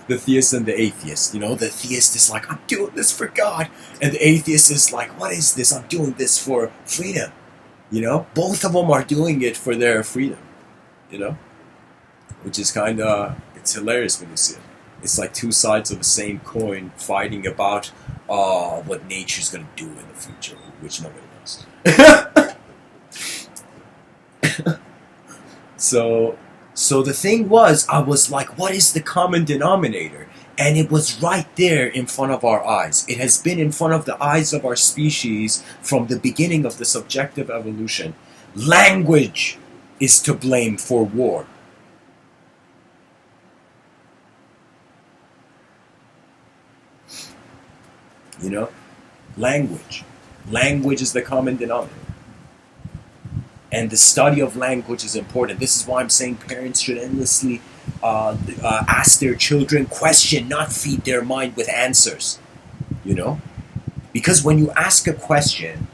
The theist and the atheist, you know, the theist is like, I'm doing this for God, and the atheist is like, what is this? I'm doing this for freedom. You know, both of them are doing it for their freedom, you know, which is kind of, it's hilarious when you see it. It's like two sides of the same coin fighting about what nature's going to do in the future, which nobody knows. So the thing was, I was like, what is the common denominator? And it was right there in front of our eyes. It has been in front of the eyes of our species from the beginning of the subjective evolution. Language is to blame for war. You know? Language. Language is the common denominator. And the study of language is important. This is why I'm saying parents should endlessly ask their children question, not feed their mind with answers. You know? Because when you ask a question,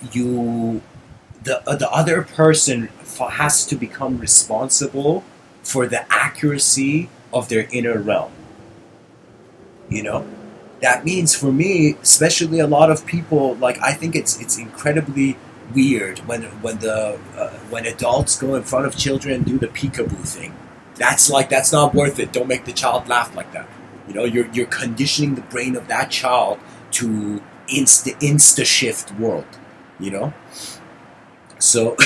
the other person has to become responsible for the accuracy of their inner realm. You know? That means for me, especially a lot of people, like I think it's incredibly weird when adults go in front of children and do the peekaboo thing. That's not worth it. Don't make the child laugh like that. You know, you're conditioning the brain of that child to insta shift world. You know, so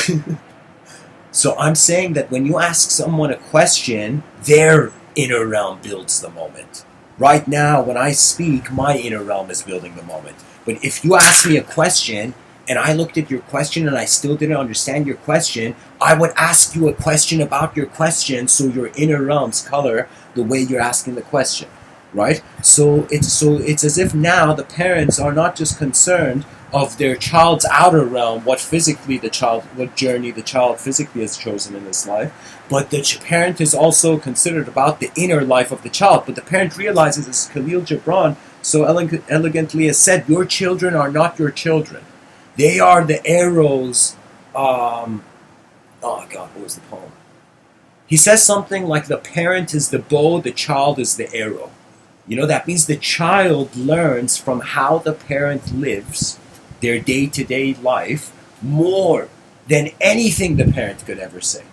so I'm saying that when you ask someone a question, their inner realm builds the moment. Right now, when I speak, my inner realm is building the moment. But if you ask me a question and I looked at your question and I still didn't understand your question, I would ask you a question about your question so your inner realms color the way you're asking the question, right? So it's as if now the parents are not just concerned of their child's outer realm, what journey the child physically has chosen in this life, but the parent is also considered about the inner life of the child. But the parent realizes, as Khalil Gibran so elegantly has said, your children are not your children. They are the arrows. Oh God, what was the poem? He says something like the parent is the bow, the child is the arrow. You know, that means the child learns from how the parent lives their day-to-day life more than anything the parent could ever say.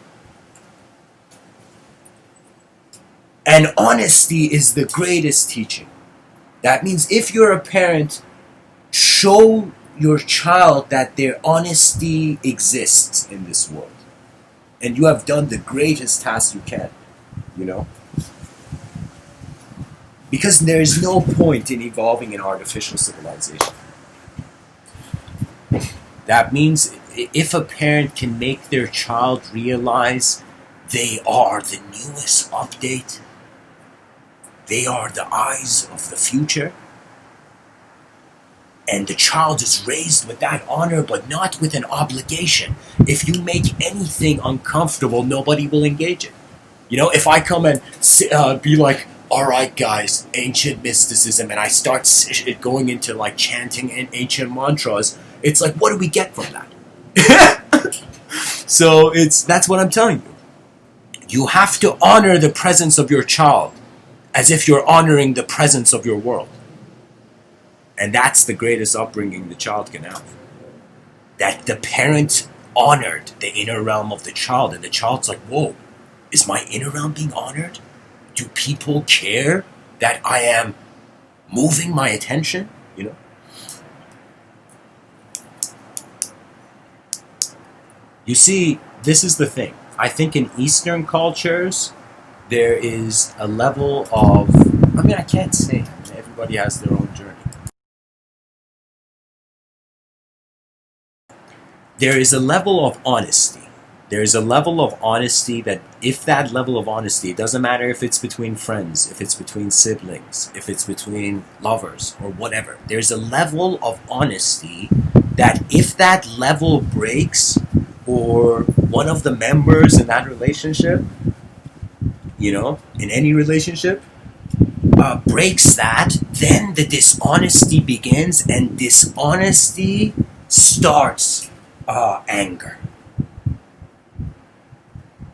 And honesty is the greatest teaching. That means if you're a parent, show your child that their honesty exists in this world. And you have done the greatest task you can, you know? Because there is no point in evolving an artificial civilization. That means if a parent can make their child realize they are the newest update, they are the eyes of the future, and the child is raised with that honor, but not with an obligation. If you make anything uncomfortable, nobody will engage it. You know, if I come and be like, all right, guys, ancient mysticism, and I start going into like chanting ancient mantras, it's like, what do we get from that? So that's what I'm telling you. You have to honor the presence of your child as if you're honoring the presence of your world. And that's the greatest upbringing the child can have. That the parent honored the inner realm of the child, and the child's like, whoa, is my inner realm being honored? Do people care that I am moving my attention? You know? You see, this is the thing. I think in Eastern cultures, there is a level of, I can't say, everybody has their own journey. There is a level of honesty. There is a level of honesty that if that level of honesty, it doesn't matter if it's between friends, if it's between siblings, if it's between lovers or whatever. There's a level of honesty that if that level breaks, or one of the members in that relationship, you know, in any relationship, breaks that, then the dishonesty begins, and dishonesty starts anger.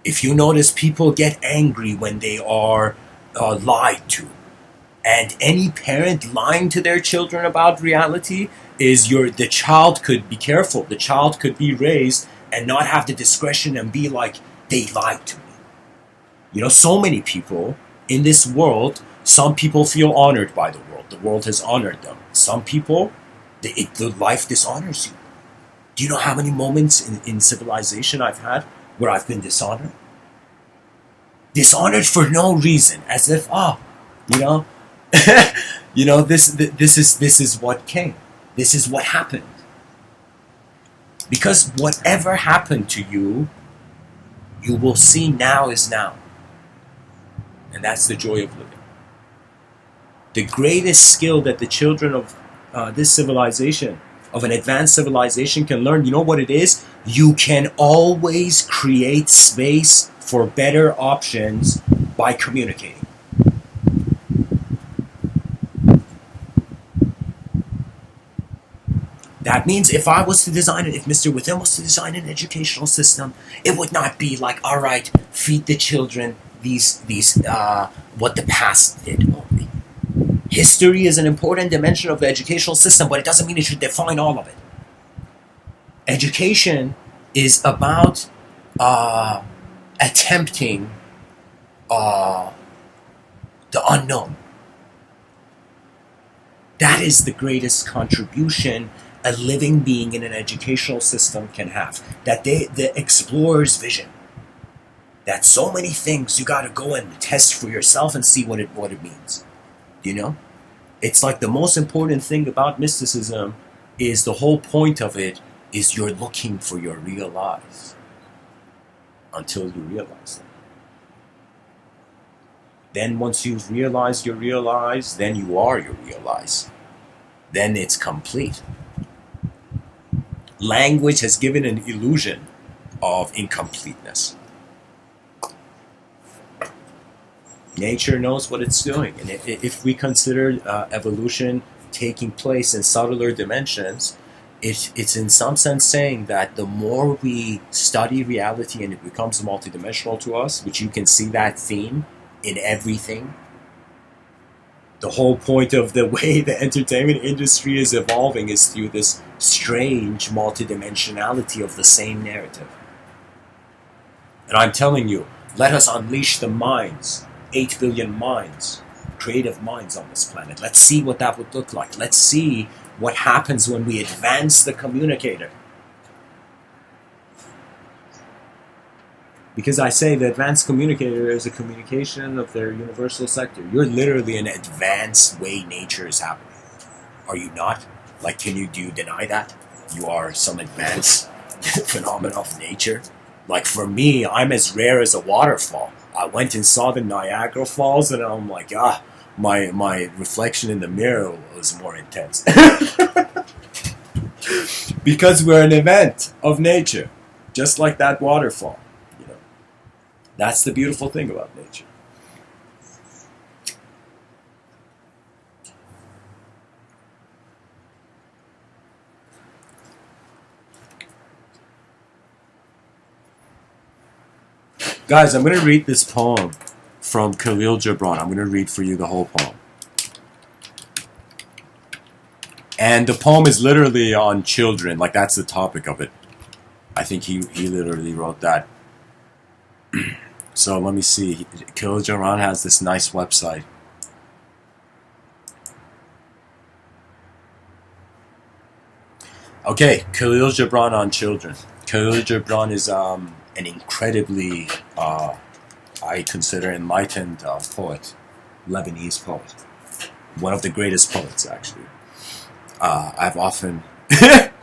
If you notice, people get angry when they are lied to. And any parent lying to their children about reality is the child could be careful. The child could be raised and not have the discretion and be like, they lied to me. You know, so many people in this world, some people feel honored by the world. The world has honored them. Some people, the life dishonors you. Do you know how many moments in civilization I've had where I've been dishonored? Dishonored for no reason, as if, you know, You know, this is what came. This is what happened. Because whatever happened to you, you will see now is now. And that's the joy of living. The greatest skill that the children of this civilization, of an advanced civilization, can learn, you know what it is? You can always create space for better options by communicating. That means if I was to design it, if Mr. Within was to design an educational system, it would not be like, all right, feed the children these what the past did only. History is an important dimension of the educational system, but it doesn't mean it should define all of it. Education is about attempting the unknown. That is the greatest contribution a living being in an educational system can have. That explores vision. That so many things you gotta go and test for yourself and see what it means. You know? It's like the most important thing about mysticism is the whole point of it is you're looking for your real life until you realize it. Then once you've realized your real eyes, then you are your real eyes. Then it's complete. Language has given an illusion of incompleteness. Nature knows what it's doing. And if we consider evolution taking place in subtler dimensions, it's in some sense saying that the more we study reality and it becomes multidimensional to us, which you can see that theme in everything. The whole point of the way the entertainment industry is evolving is through this strange multidimensionality of the same narrative. And I'm telling you, let us unleash the minds, 8 billion minds, creative minds on this planet. Let's see what that would look like. Let's see what happens when we advance the communicator. Because I say the advanced communicator is a communication of their universal sector. You're literally an advanced way nature is happening. Are you not? Like, do you deny that? You are some advanced phenomenon of nature? Like, for me, I'm as rare as a waterfall. I went and saw the Niagara Falls, and I'm like, my reflection in the mirror was more intense. Because we're an event of nature, just like that waterfall. That's the beautiful thing about nature. Guys, I'm going to read this poem from Khalil Gibran. I'm going to read for you the whole poem. And the poem is literally on children. Like, that's the topic of it. I think he literally wrote that. So let me see. Khalil Gibran has this nice website. Okay, Khalil Gibran on children. Khalil Gibran is an incredibly, I consider, enlightened poet, Lebanese poet. One of the greatest poets, actually. I've often,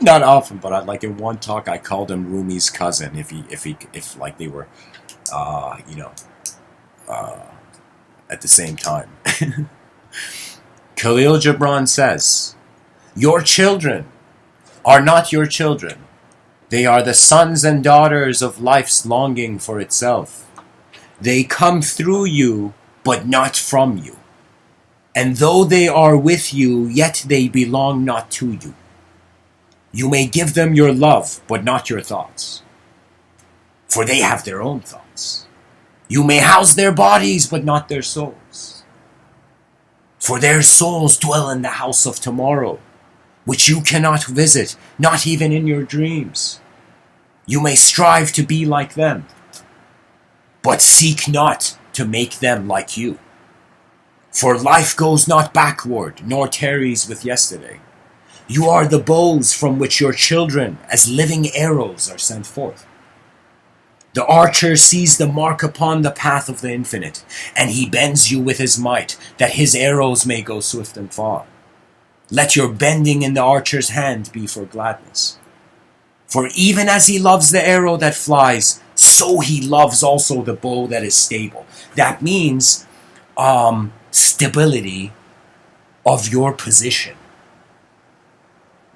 not often, but like in one talk, I called him Rumi's cousin. If like they were, at the same time. Khalil Gibran says, "Your children are not your children. They are the sons and daughters of life's longing for itself. They come through you, but not from you. And though they are with you, yet they belong not to you. You may give them your love, but not your thoughts. For they have their own thoughts. You may house their bodies, but not their souls. For their souls dwell in the house of tomorrow, which you cannot visit, not even in your dreams. You may strive to be like them, but seek not to make them like you. For life goes not backward, nor tarries with yesterday. You are the bows from which your children, as living arrows, are sent forth. The archer sees the mark upon the path of the infinite, and he bends you with his might, that his arrows may go swift and far. Let your bending in the archer's hand be for gladness. For even as he loves the arrow that flies, so he loves also the bow that is stable. That means stability of your position.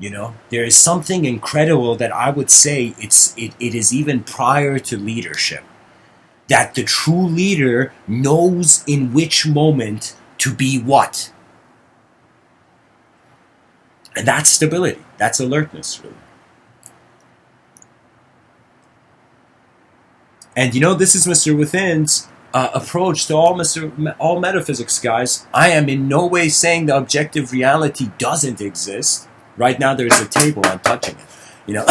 You know, there is something incredible that I would say it is even prior to leadership. That the true leader knows in which moment to be what. And that's stability. That's alertness, really. And you know, this is Mr. Within's approach to all metaphysics, guys. I am in no way saying the objective reality doesn't exist. Right now, there's a table. I'm touching it. You know,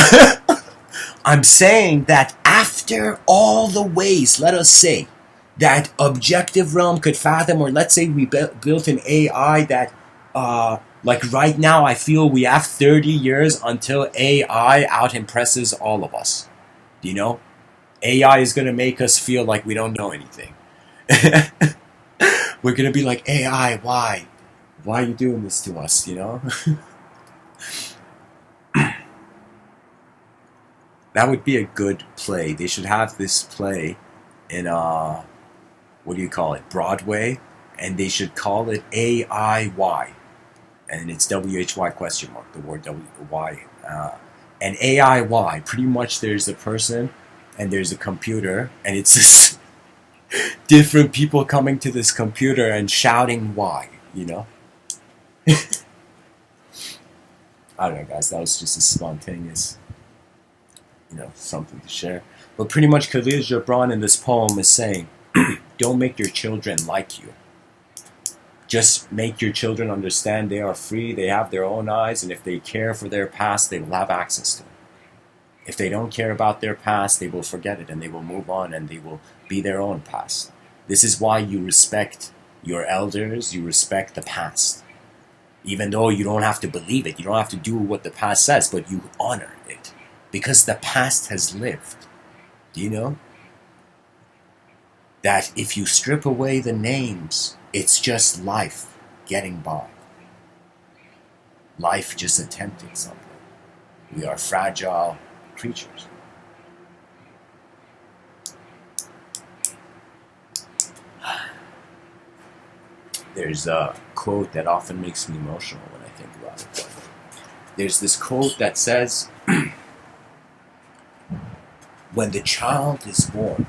I'm saying that after all the ways, let us say, that objective realm could fathom, or let's say we built an AI that, like right now, I feel we have 30 years until AI out-impresses all of us. Do you know? AI is going to make us feel like we don't know anything. We're going to be like, AI, why? Why are you doing this to us, you know? That would be a good play. They should have this play in, what do you call it, Broadway, and they should call it AIY. And it's WHY question mark, the word WY. And AIY, pretty much there's a person and there's a computer, and it's just different people coming to this computer and shouting why, you know? I don't know, guys, that was just a spontaneous, you know, something to share. But pretty much Khalil Gibran in this poem is saying, don't make your children like you. Just make your children understand they are free, they have their own eyes, and if they care for their past, they will have access to it. If they don't care about their past, they will forget it and they will move on and they will be their own past. This is why you respect your elders, you respect the past. Even though you don't have to believe it, you don't have to do what the past says, but you honor it. Because the past has lived. Do you know? That if you strip away the names, it's just life getting by. Life just attempting something. We are fragile creatures. There's a quote that often makes me emotional when I think about it. There's this quote that says, when the child is born,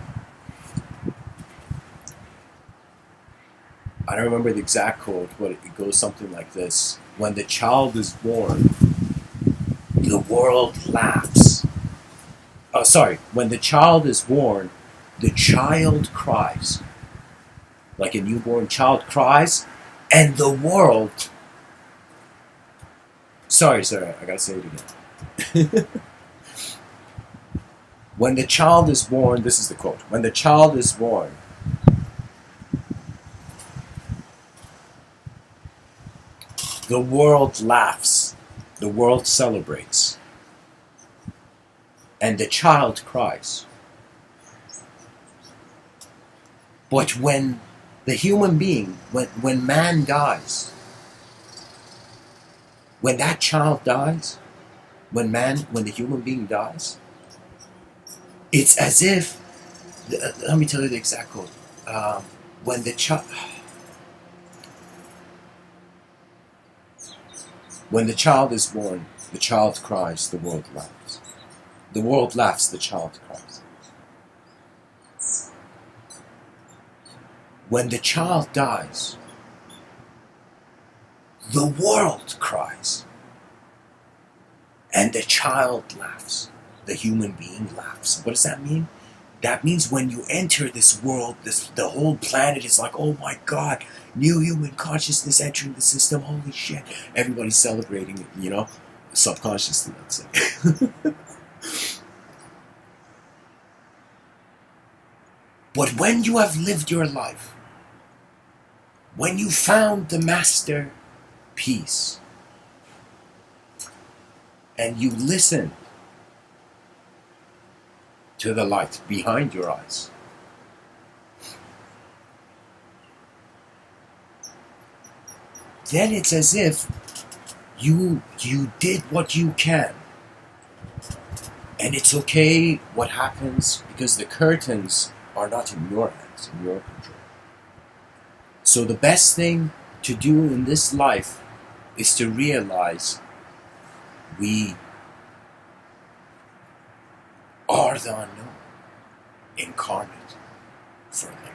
I don't remember the exact quote, but it goes something like this. When the child is born, the world laughs. Oh, sorry. When the child is born, the child cries. Like a newborn child cries, and the world... Sorry, I gotta say it again. When the child is born, this is the quote. When the child is born, the world laughs, the world celebrates, and the child cries. But when the human being, when man dies, when that child dies, when the human being dies, it's as if, let me tell you the exact quote, when the child is born, the child cries, the world laughs. The world laughs, the child cries. When the child dies, the world cries. And the child laughs. The human being laughs. What does that mean? That means when you enter this world, the whole planet is like, oh my God, new human consciousness entering the system, holy shit. Everybody's celebrating it, you know, subconsciously, let's say. But when you have lived your life, when you found the master peace, and you listen to the light behind your eyes. Then it's as if you did what you can. And it's okay what happens because the curtains are not in your hands, in your control. So the best thing to do in this life is to realize we are the unknown, incarnate for them.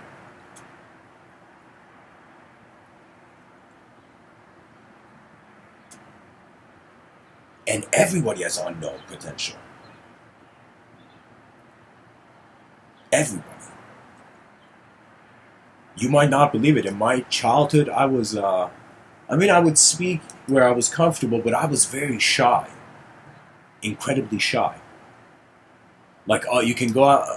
And everybody has unknown potential. Everybody. You might not believe it. In my childhood, I would speak where I was comfortable, but I was very shy. Incredibly shy. Like, you can go out,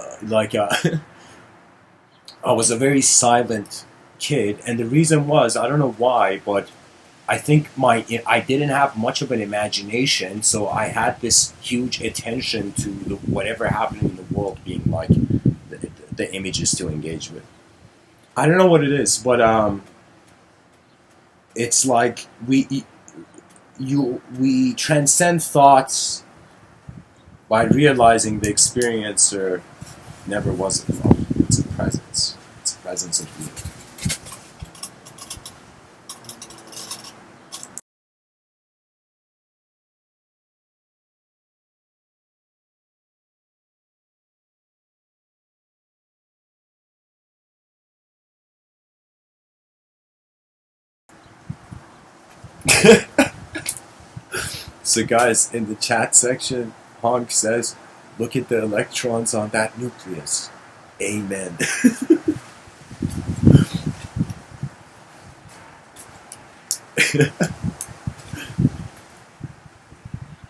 I was a very silent kid, and the reason was, I don't know why, but I think I didn't have much of an imagination, so I had this huge attention to whatever happened in the world being like the images to engage with. I don't know what it is, but it's like we transcend thoughts by realizing the experiencer never was a thought. It's a presence. It's a presence of being. So guys, in the chat section, Honk says, look at the electrons on that nucleus. Amen.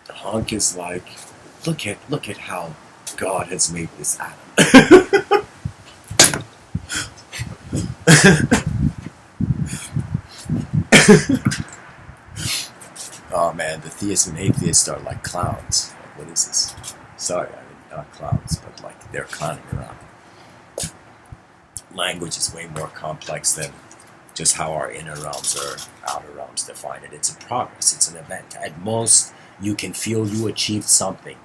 Honk is like, look at how God has made this atom. Oh man, the theists and atheists are like clowns. Like, what is this? Sorry, I mean, not clowns, but like they're clowning around. Language is way more complex than just how our inner realms or outer realms define it. It's a progress, it's an event. At most, you can feel you achieved something,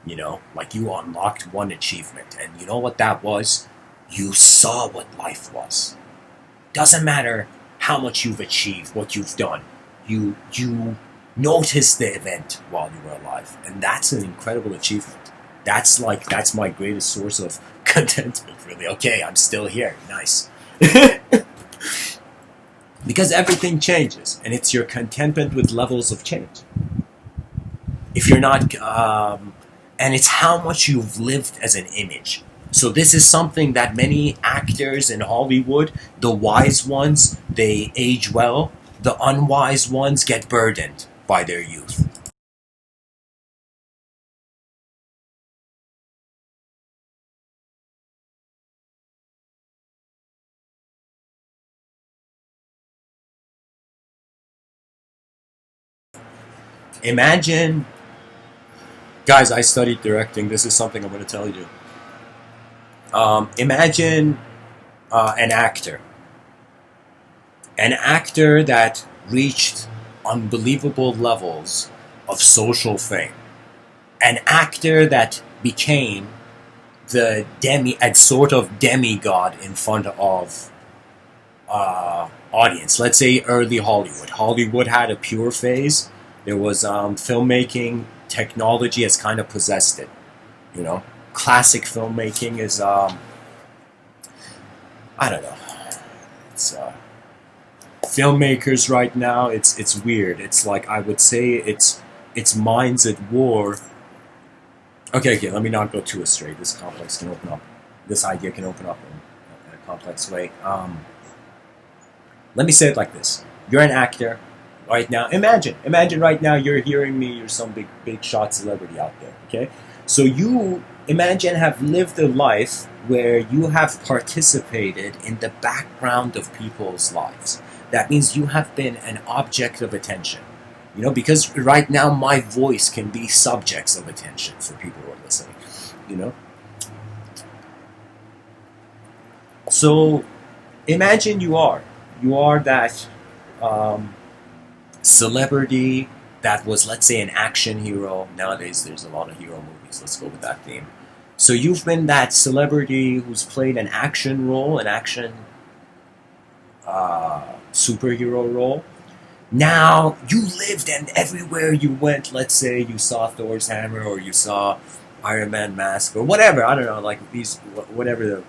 you know? Like you unlocked one achievement, and you know what that was? You saw what life was. Doesn't matter how much you've achieved, what you've done. You noticed the event while you were alive, and that's an incredible achievement. That's my greatest source of contentment, really. Okay, I'm still here. Nice. Because everything changes, and it's your contentment with levels of change. If you're not, and it's how much you've lived as an image. So this is something that many actors in Hollywood, the wise ones, they age well. The unwise ones get burdened by their youth. Imagine, guys, I studied directing. This is something I'm going to tell you. Imagine an actor that reached unbelievable levels of social fame, an actor that became a sort of demigod in front of audience. Let's say early Hollywood. Hollywood had a pure phase. There was filmmaking. Technology has kind of possessed it. You know, classic filmmaking is I don't know. It's filmmakers right now. It's weird. It's like I would say it's minds at war. Okay. Let me not go too astray. This complex can open up. This idea can open up in a complex way. Let me say it like this: you're an actor right now. Imagine right now you're hearing me. You're some big shot celebrity out there. Okay, so you imagine have lived a life where you have participated in the background of people's lives. That means you have been an object of attention. You know, because right now my voice can be subjects of attention for people who are listening. You know, So imagine you are that um, celebrity that was, let's say, an action hero. Nowadays, there's a lot of hero movies. Let's go with that theme. So you've been that celebrity who's played an action role, an action superhero role. Now you lived, and everywhere you went, let's say you saw Thor's hammer or you saw Iron Man mask or whatever. I don't know, like these, whatever the,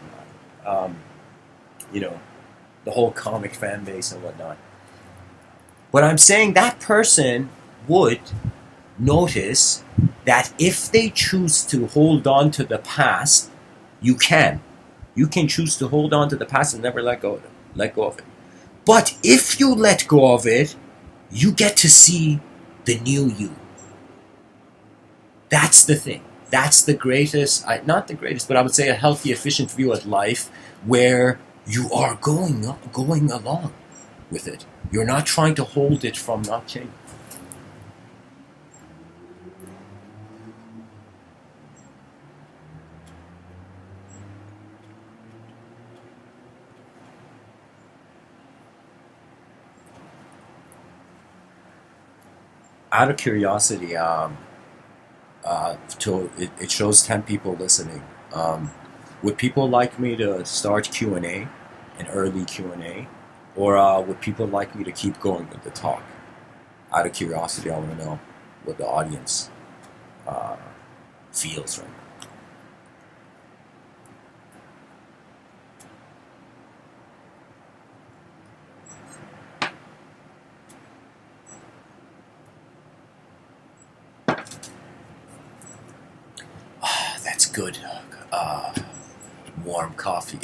um, you know, the whole comic fan base and whatnot. But I'm saying that person would notice that if they choose to hold on to the past, you can. You can choose to hold on to the past and never let go of it. But if you let go of it, you get to see the new you. That's the thing. That's the greatest, not the greatest, but I would say a healthy, efficient view at life where you are going along with it. You're not trying to hold it from not changing. Out of curiosity, it shows 10 people listening. Would people like me to start Q&A, an early Q&A, or would people like me to keep going with the talk? Out of curiosity, I want to know what the audience uh, feels right now. That's good. Uh, Warm coffee.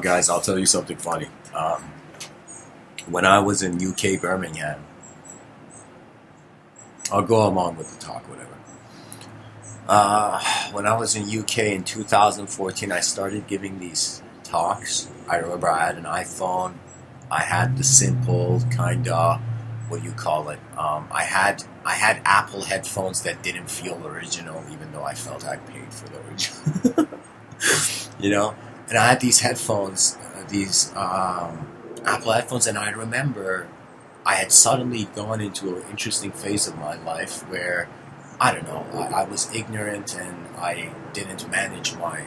Guys, I'll tell you something funny. When I was in UK Birmingham, I'll go along with the talk, whatever. When I was in UK in 2014, I started giving these talks. I remember I had an iPhone. I had the simple kind of, what do you call it? I had Apple headphones that didn't feel original, even though I felt I paid for the original. you know. And I had these headphones, these Apple headphones, and I remember I had suddenly gone into an interesting phase of my life where I don't know, I was ignorant and I didn't manage my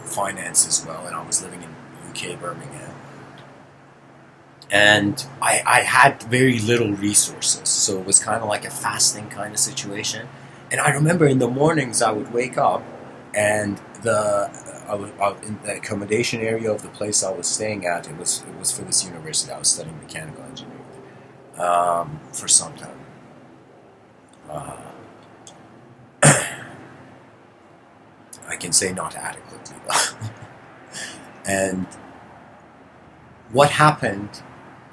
finances well, and I was living in UK Birmingham, and I had very little resources, so it was kind of like a fasting kind of situation. And I remember in the mornings I would wake up, and in the accommodation area of the place I was staying at, it was for this university. I was studying mechanical engineering for some time. Uh, I can say not adequately, though. And what happened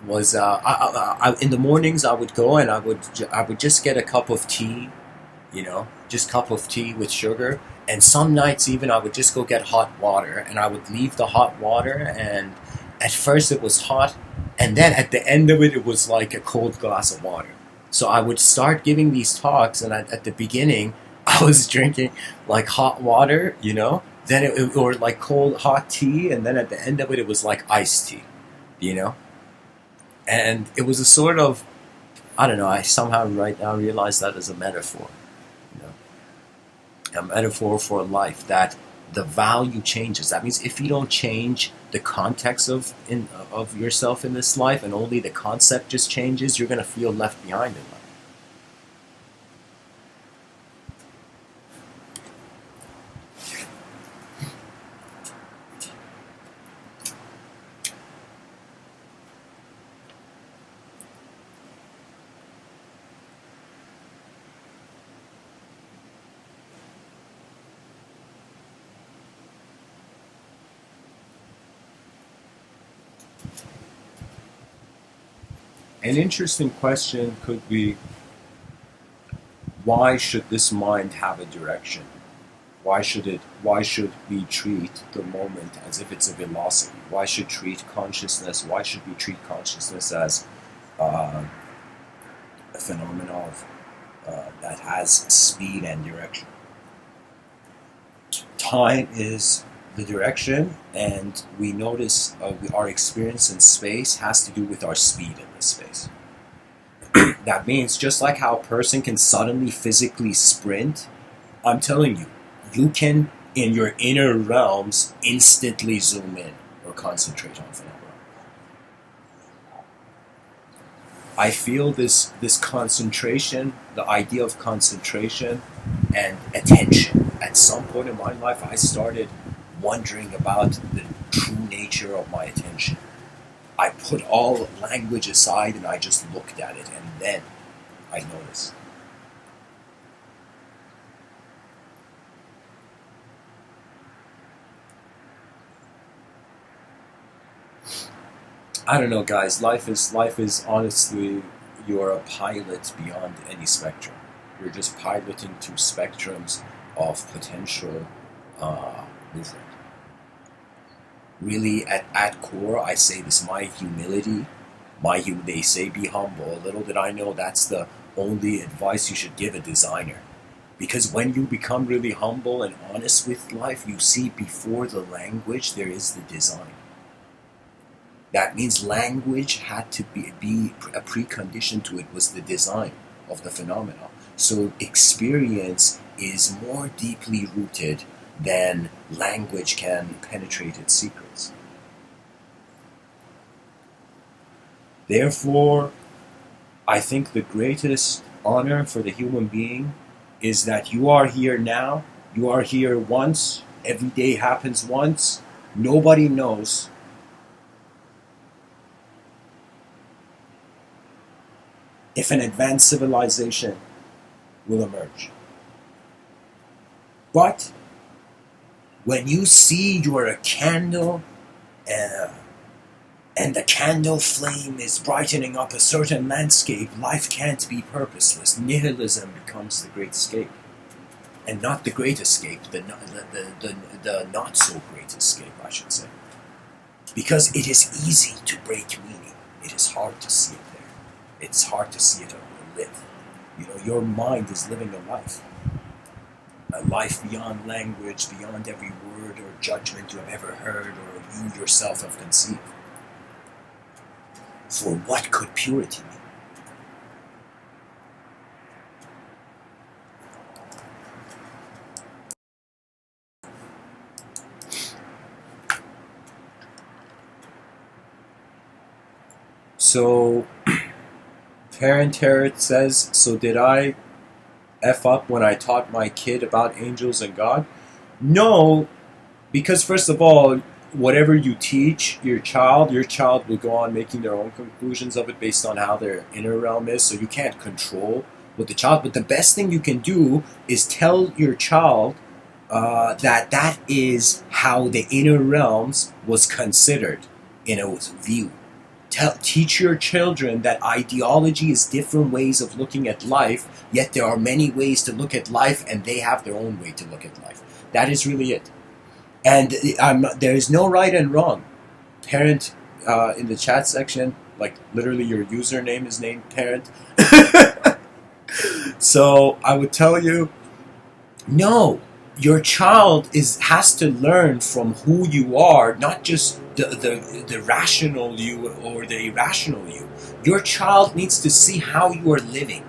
was, in the mornings I would go and I would just get a cup of tea, just cup of tea with sugar. And some nights even I would just go get hot water, and I would leave the hot water, and at first it was hot, and then at the end of it, it was like a cold glass of water. So I would start giving these talks, and at the beginning, I was drinking like hot water, then or like cold hot tea, and then at the end of it, it was like iced tea, you know. And it was a sort of, I don't know. I somehow right now realize that as a metaphor, you know, a metaphor for life, that the value changes. That means if you don't change the context of yourself in this life, and only the concept just changes, you're gonna feel left behind in life. An interesting question could be, why should this mind have a direction? Why should we treat the moment as if it's a velocity? Why should we treat consciousness as uh, a phenomenon that has speed and direction? time is the direction, and we notice our experience in space has to do with our speed in this space. That means just like how a person can suddenly physically sprint, I'm telling you, you can, in your inner realms, instantly zoom in or concentrate on phenomena. I feel this concentration, the idea of concentration and attention. At some point in my life, I started wondering about the true nature of my attention. I put all language aside and I just looked at it, and then I noticed. I don't know, guys. Life is honestly, you're a pilot beyond any spectrum. You're just piloting two spectrums of potential movement. Really, at core, I say this: my humility, they say be humble. Little did I know that's the only advice you should give a designer. Because when you become really humble and honest with life, you see before the language there is the design. That means language had to be a precondition to it, was the design of the phenomena. So experience is more deeply rooted than language can penetrate its secrets. Therefore, I think the greatest honor for the human being is that you are here now, you are here once, every day happens once, nobody knows if an advanced civilization will emerge. But when you see you're a candle and the candle flame is brightening up a certain landscape, life can't be purposeless. Nihilism becomes the great escape. And not the great escape, the not so great escape, I should say. Because it is easy to break meaning. It is hard to see it there. It's hard to see it live. You know, your mind is living a life beyond language, beyond every word or judgment you have ever heard or you yourself have conceived. For what could purity mean? So, Parent Herod says, so did I F up when I taught my kid about angels and God? No, because first of all, whatever you teach your child will go on making their own conclusions of it based on how their inner realm is, so you can't control what the child, but the best thing you can do is tell your child that is how the inner realms was considered in a view. Teach your children that ideology is different ways of looking at life, yet there are many ways to look at life, and they have their own way to look at life. That is really it. And there is no right and wrong. Parent, in the chat section, like literally your username is named Parent. So I would tell you, no, your child has to learn from who you are, not just the rational you or the irrational you. Your child needs to see how you are living,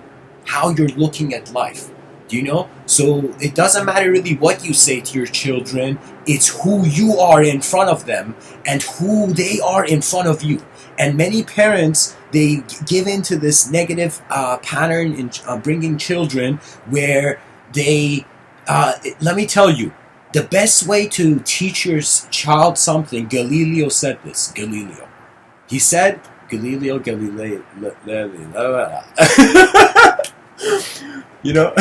how you're looking at life. Do you know? So it doesn't matter really what you say to your children, it's who you are in front of them and who they are in front of you. And many parents, they give into this negative pattern in bringing children where they, let me tell you, the best way to teach your child something, Galileo said this, Galileo. He said, Galileo, you know,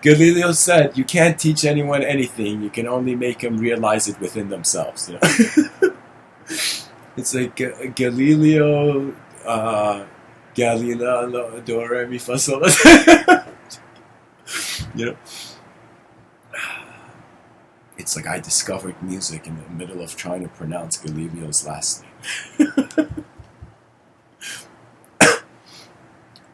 Galileo said, you can't teach anyone anything, you can only make them realize it within themselves. You know? It's like Galileo, Galileo, do, re, mi, fa, sol. You know? It's like I discovered music in the middle of trying to pronounce Galileo's last name.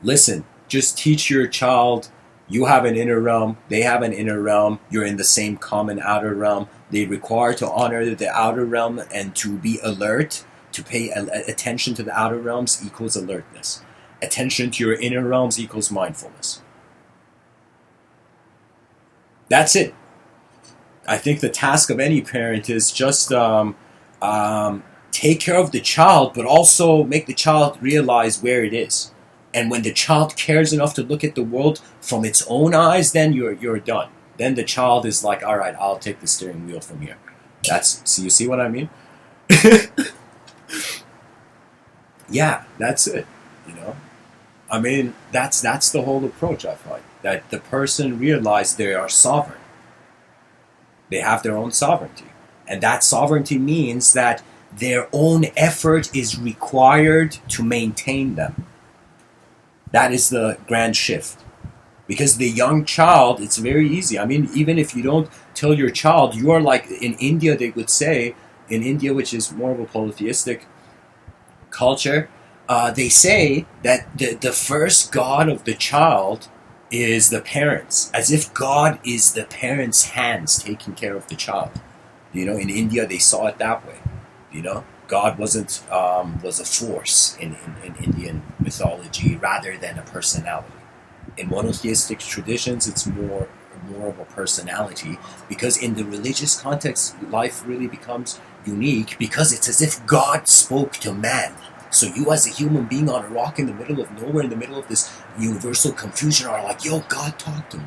Listen, just teach your child, you have an inner realm, they have an inner realm, you're in the same common outer realm. They require to honor the outer realm and to be alert, to pay attention to the outer realms equals alertness. Attention to your inner realms equals mindfulness. That's it. I think the task of any parent is just take care of the child, but also make the child realize where it is. And when the child cares enough to look at the world from its own eyes, then you're done. Then the child is like, all right, I'll take the steering wheel from here. So you see what I mean? Yeah, that's it. You know, I mean, that's the whole approach. I find that the person realizes they are sovereign. They have their own sovereignty, and that sovereignty means that their own effort is required to maintain them. That is the grand shift. Because the young child, it's very easy. I mean, even if you don't tell your child, you are like, in India, they would say, in India, which is more of a polytheistic culture, they say that the first god of the child is the parents, as if God is the parents' hands taking care of the child. You know, in India, they saw it that way. You know, God was a force in Indian mythology rather than a personality. In monotheistic traditions, it's more of a personality, because in the religious context, life really becomes unique because it's as if God spoke to man. So you as a human being on a rock in the middle of nowhere, in the middle of this universal confusion, are like, yo, God, talk to me.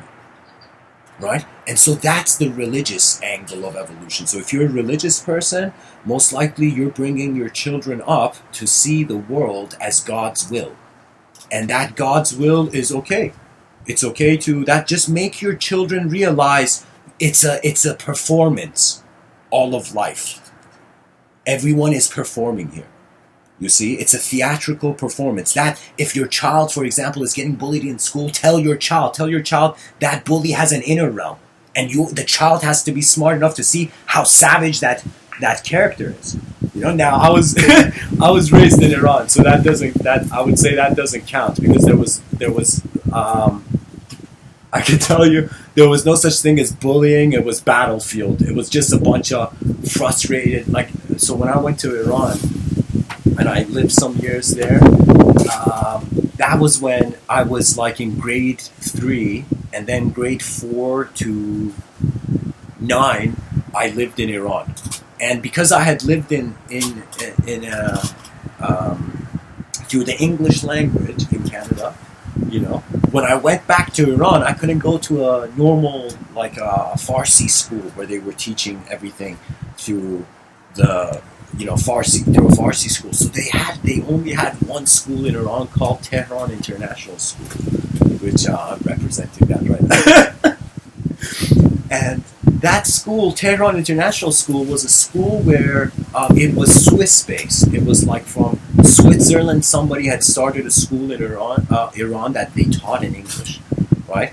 Right? And so that's the religious angle of evolution. So if you're a religious person, most likely you're bringing your children up to see the world as God's will. And that God's will is okay. It's okay to that. Just make your children realize it's a performance, all of life. Everyone is performing here. You see, it's a theatrical performance. That if your child, for example, is getting bullied in school, tell your child that bully has an inner realm, and the child has to be smart enough to see how savage that character is. You know, now I was I was raised in Iran, so I would say that doesn't count, because there was I can tell you there was no such thing as bullying. It was battlefield. It was just a bunch of frustrated, like, so when I went to Iran and I lived some years there, that was when I was like in grade 3, and then grade 4 to 9 I lived in Iran. And because I had lived in through the English language in Canada, you know, when I went back to Iran, I couldn't go to a normal, like a Farsi school where they were teaching everything through the, you know, Farsi, through a Farsi school. So they only had one school in Iran called Tehran International School, which I'm representing that right now. And that school, Tehran International School, was a school where it was Swiss-based. It was like from Switzerland. Somebody had started a school in Iran that they taught in English, right?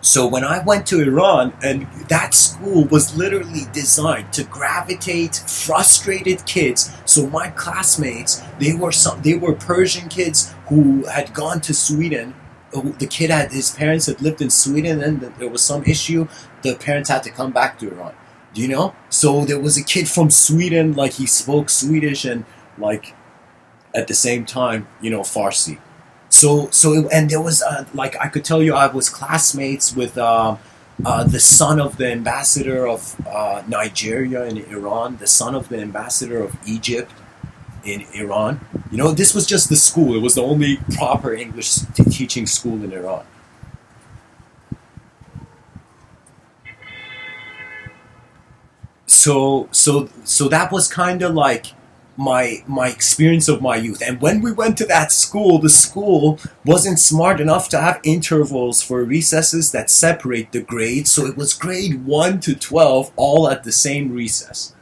So when I went to Iran, and that school was literally designed to gravitate frustrated kids. So my classmates, they were Persian kids who had gone to Sweden. His parents had lived in Sweden, and there was some issue. The parents had to come back to Iran. Do you know? So there was a kid from Sweden, like he spoke Swedish and like at the same time, you know, Farsi. And there was like, I could tell you, I was classmates with the son of the ambassador of Nigeria in Iran, the son of the ambassador of Egypt in Iran. You know, this was just the school. It was the only proper English teaching school in Iran. So that was kind of like my experience of my youth. And when we went to that school, the school wasn't smart enough to have intervals for recesses that separate the grades, so it was grade 1 to 12 all at the same recess.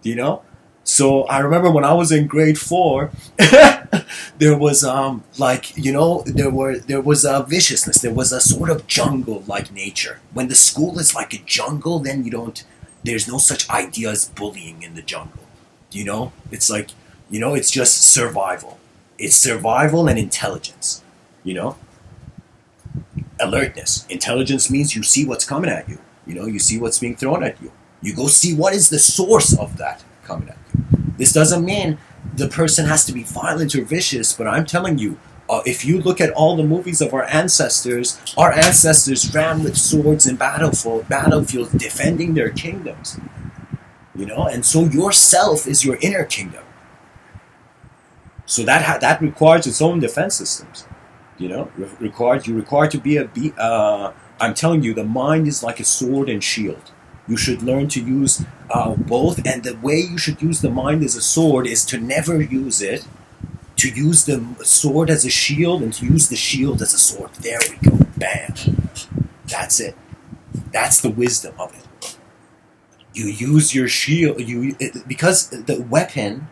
Do you know? So I remember when I was in grade 4, there was like, you know, there was a viciousness. There was a sort of jungle like nature. When the school is like a jungle, then there's no such idea as bullying in the jungle. You know, it's like You know, it's just survival. It's survival and intelligence. You know, alertness. Intelligence means you see what's coming at you. You know, you see what's being thrown at you. You go see what is the source of that coming at you. This doesn't mean the person has to be violent or vicious, but I'm telling you, if you look at all the movies of our ancestors ran with swords in battlefields defending their kingdoms. You know, and so yourself is your inner kingdom. So that requires its own defense systems. You know, you require to be I'm telling you, the mind is like a sword and shield. You should learn to use both, and the way you should use the mind as a sword is to never use it, to use the sword as a shield, and to use the shield as a sword. There we go. Bam. That's it. That's the wisdom of it. You use your shield, because the weapon,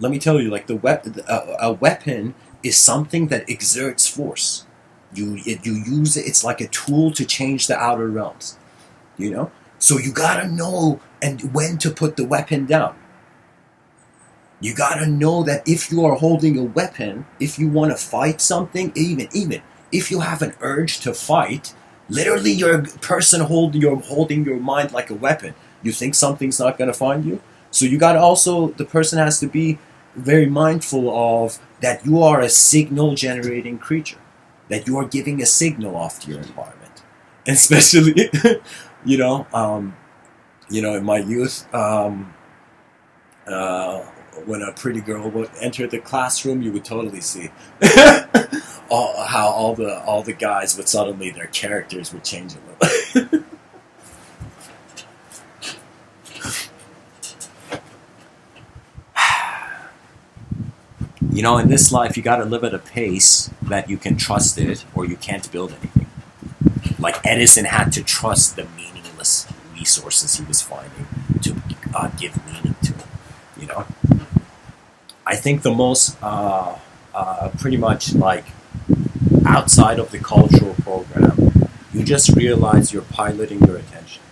let me tell you, like a weapon is something that exerts force. You use it. It's like a tool to change the outer realms. You know, so you gotta know and when to put the weapon down. You gotta know that if you are holding a weapon, if you want to fight something, even if you have an urge to fight, literally you're a person holding your mind like a weapon. You think something's not gonna find you, so you gotta also, the person has to be very mindful of that you are a signal generating creature, that you are giving a signal off to your environment, and especially, you know, in my youth, when a pretty girl would enter the classroom, you would totally see how all the guys would suddenly, their characters would change a little. You know, in this life, you got to live at a pace that you can trust it, or you can't build anything. Like Edison had to trust the meaningless resources he was finding to give meaning to it. You know, I think the most, pretty much like outside of the cultural program, you just realize you're piloting your attention.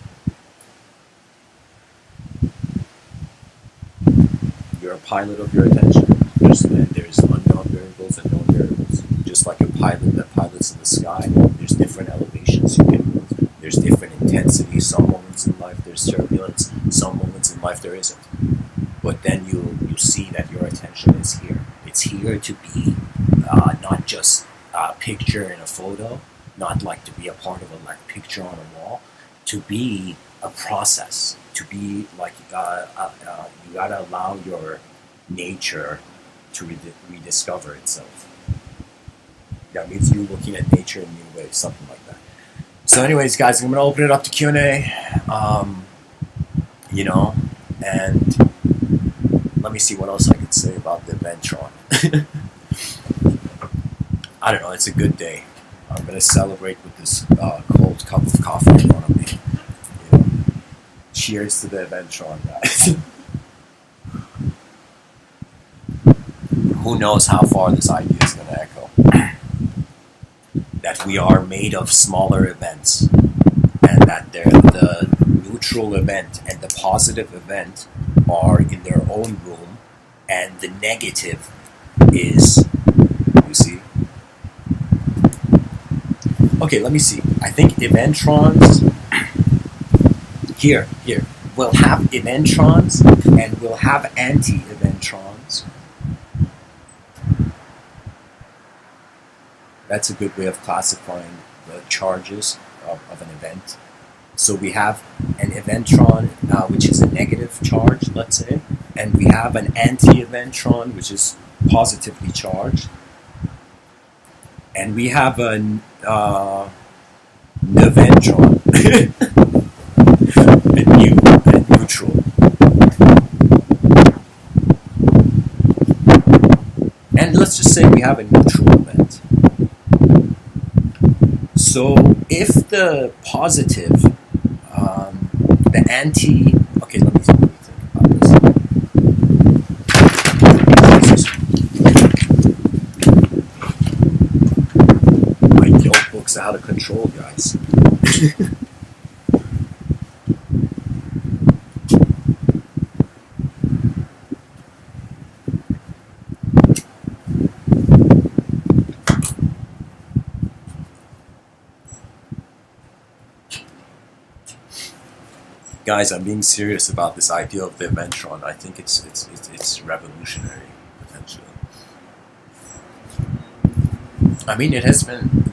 You're a pilot of your attention. There's unknown variables and known variables. Just like a pilot that pilots in the sky, there's different elevations you can move. There's different intensities. Some moments in life there's turbulence. Some moments in life there isn't. But then you see that your attention is here. It's here to be not just a picture in a photo, not like to be a part of a like picture on a wall, to be a process. To be like you gotta allow your nature to rediscover itself. That means you looking at nature in new ways, something like that. So anyways, guys, I'm going to open it up to Q&A, you know, and let me see what else I could say about the Eventron. I don't know, it's a good day. I'm going to celebrate with this cold cup of coffee in front of me. You know, cheers to the Eventron, guys. Who knows how far this idea is going to echo. That we are made of smaller events, and that the neutral event and the positive event are in their own room, and the negative is, you see? Okay, let me see. I think Eventrons, here, we'll have Eventrons, and we'll have anti-Eventrons. That's a good way of classifying the charges of an event. So we have an Eventron, which is a negative charge, let's say, and we have an anti-Eventron, which is positively charged, and we have an Eventron, a neutral. And let's just say we have a neutral event. So if the positive, the anti, okay, let me think about this. My notebook's out of control, guys. Guys, I'm being serious about this idea of the Eventron. I think it's revolutionary potentially. I mean, there has been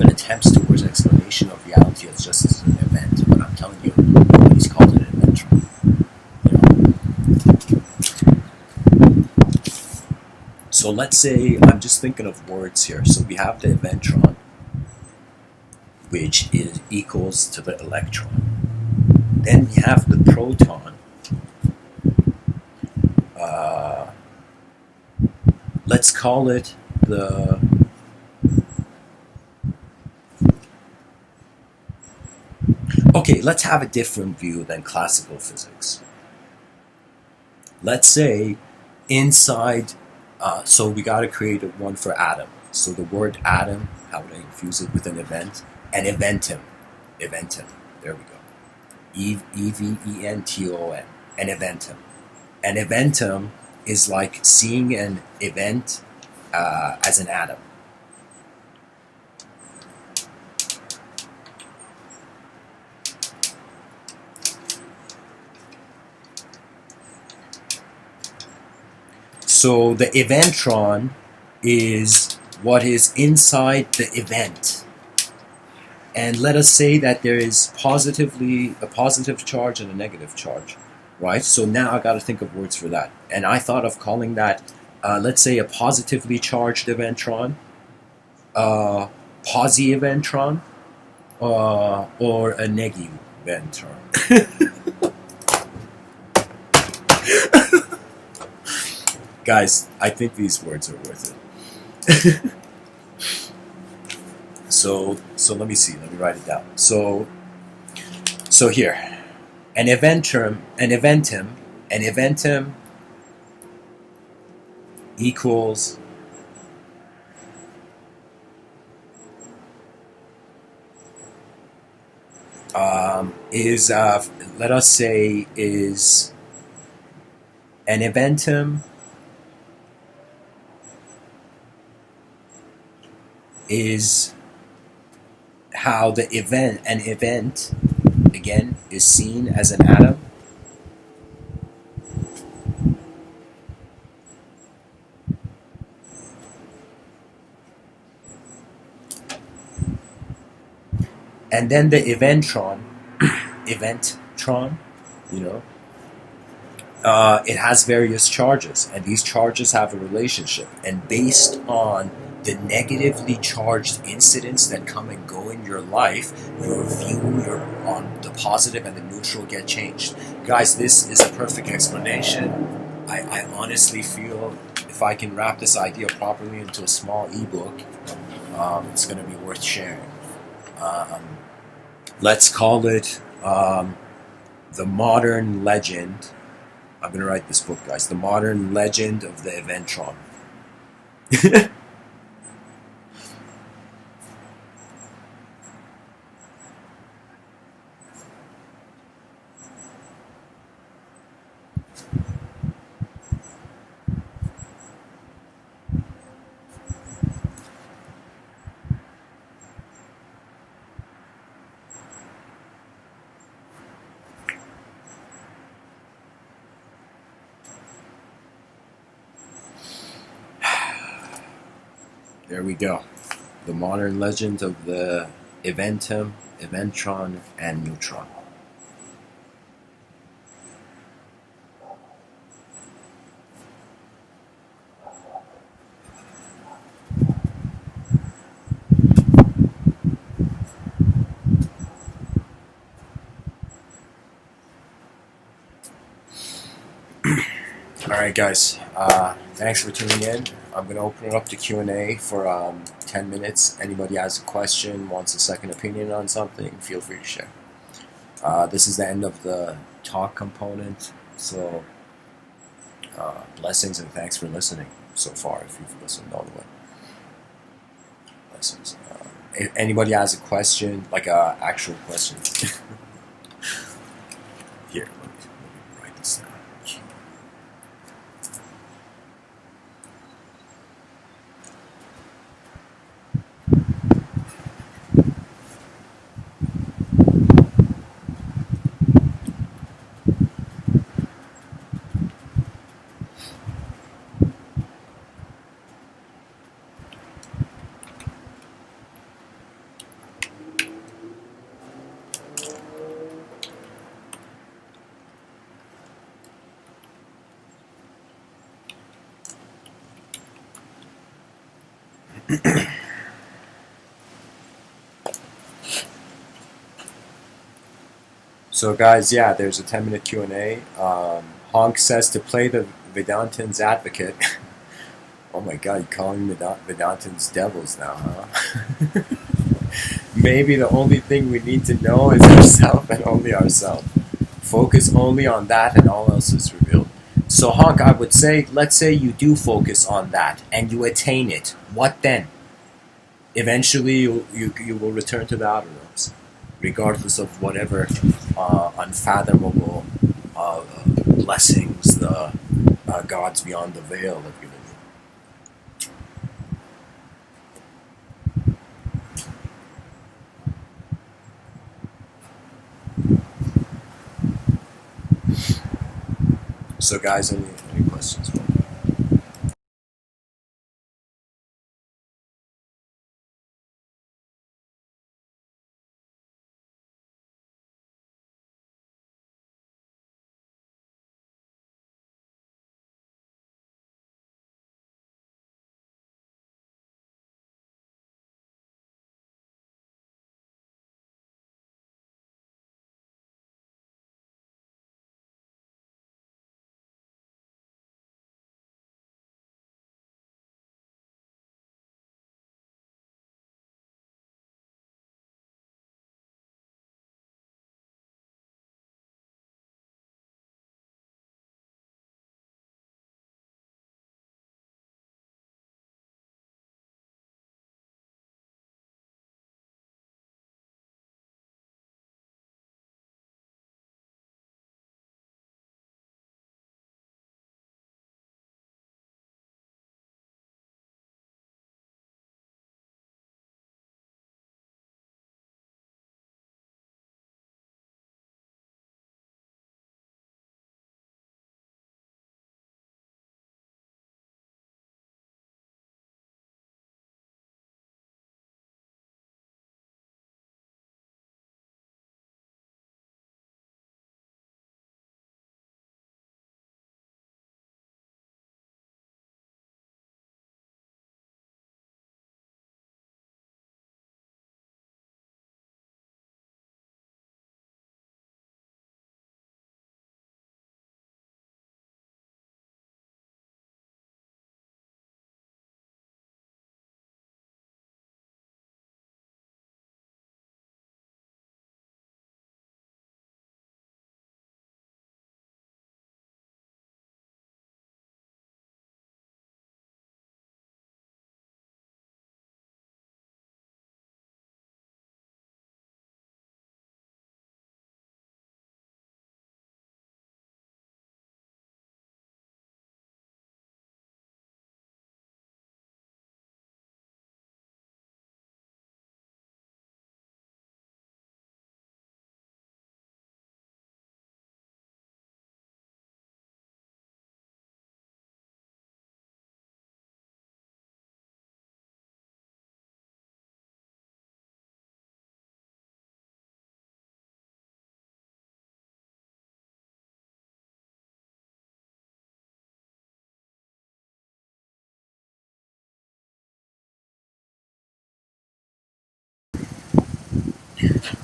attempts towards explanation of reality as just as an event, but I'm telling you, nobody's called it an Eventron. You know? So let's say I'm just thinking of words here. So we have the Eventron, which is equals to the electron. Then we have the proton. Let's call it the okay, let's have a different view than classical physics. Let's say inside, so we got to create one for atom. So the word atom, how would I infuse it with an event? An eventom. Eventom. There we go. Eventon. An eventom. An eventom is like seeing an event as an atom. So the Eventron is what is inside the event. And let us say that there is positively a positive charge and a negative charge, right? So now I got to think of words for that. And I thought of calling that, let's say, a positively charged Eventron, posi-Eventron, or a negi-Eventron. Guys, I think these words are worth it. So let me see. Let me write it down. So here, an eventum equals let us say is an eventum is how an event again is seen as an atom. And then the Eventron, you know, it has various charges, and these charges have a relationship. And based on the negatively charged incidents that come and go in your life, your view on the positive and the neutral get changed. Guys, this is a perfect explanation. I honestly feel if I can wrap this idea properly into a small ebook, it's going to be worth sharing. Let's call it the modern legend. I'm going to write this book, guys. The modern legend of the Eventron. There we go. The modern legend of the Eventom, Eventron, and neutron. Alright guys, thanks for tuning in. I'm going to open it up to Q&A for 10 minutes. Anybody has a question, wants a second opinion on something, feel free to share. This is the end of the talk component, so blessings and thanks for listening so far, if you've listened all the way. Blessings. If anybody has a question, like an actual question, here, let me write this down. So, guys, yeah, there's a 10-minute Q&A. Honk says to play the Vedantin's advocate. Oh my god, you're calling Vedantin's devils now, huh? Maybe the only thing we need to know is ourselves and only ourselves. Focus only on that and all else is revealed. So, Honk, I would say, let's say you do focus on that and you attain it. What then? Eventually, you will return to the outer realms, regardless of whatever unfathomable blessings the gods beyond the veil have given you. So, guys, any questions?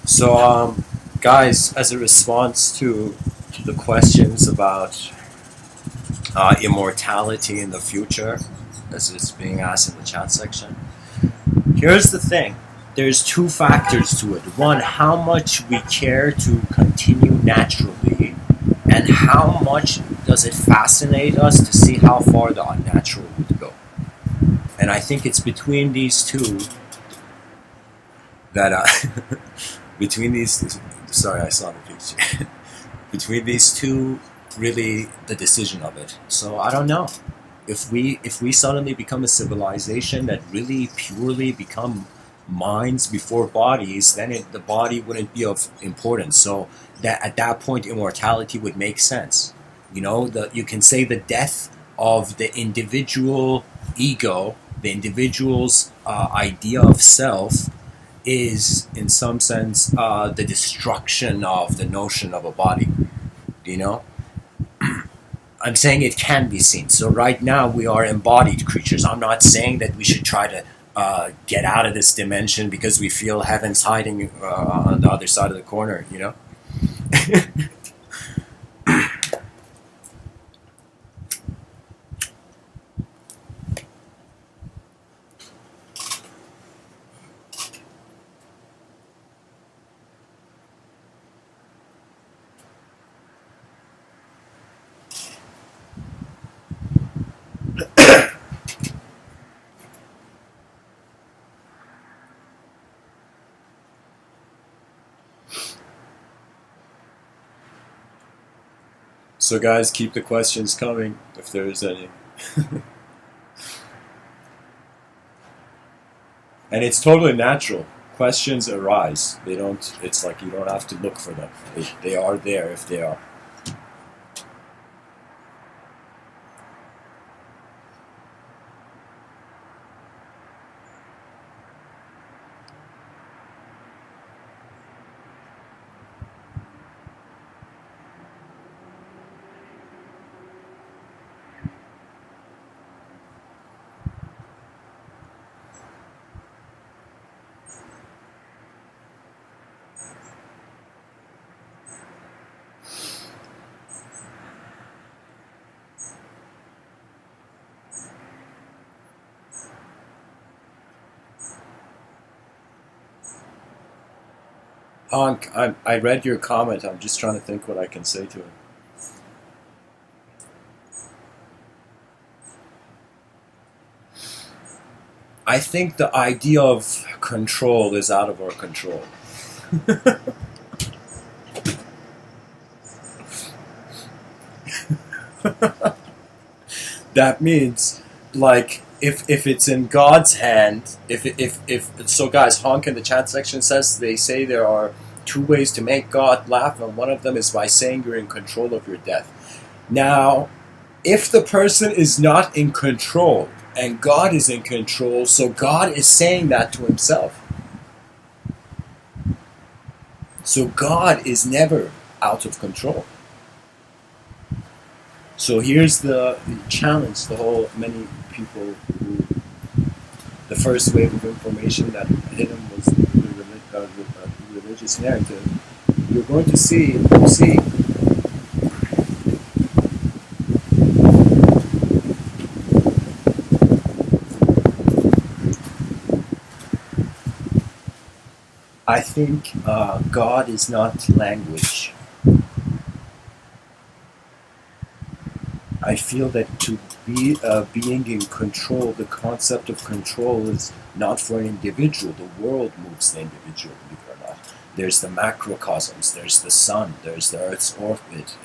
So, guys, as a response to the questions about immortality in the future, as it's being asked in the chat section, here's the thing. There's two factors to it. One, how much we care to continue naturally, and how much does it fascinate us to see how far the unnatural would go. And I think it's between these two that between these. Sorry, I saw the picture. Between these two, really, the decision of it. So I don't know. If we suddenly become a civilization that really purely become minds before bodies, then the body wouldn't be of importance. So that at that point, immortality would make sense. You can say the death of the individual ego, the individual's idea of self, is in some sense the destruction of the notion of a body. You know, I'm saying it can be seen. So right now we are embodied creatures. I'm not saying that we should try to get out of this dimension because we feel heaven's hiding on the other side of the corner, you know? So, guys, keep the questions coming if there is any. And it's totally natural. Questions arise. They don't. It's like you don't have to look for them. They are there if they are. Honk, I read your comment. I'm just trying to think what I can say to it. I think the idea of control is out of our control. That means, like, if it's in God's hand, if so, guys, Honk in the chat section says they say there are two ways to make God laugh, and one of them is by saying you're in control of your death. Now, if the person is not in control and God is in control, so God is saying that to himself. So God is never out of control. So here's the challenge. Many people who, the first wave of information that hit them was the religious narrative. You're going to see, I think God is not language. I feel that to be being in control, the concept of control is not for an individual. The world moves the individual, believe it or not. There's the macrocosms, there's the sun, there's the Earth's orbit,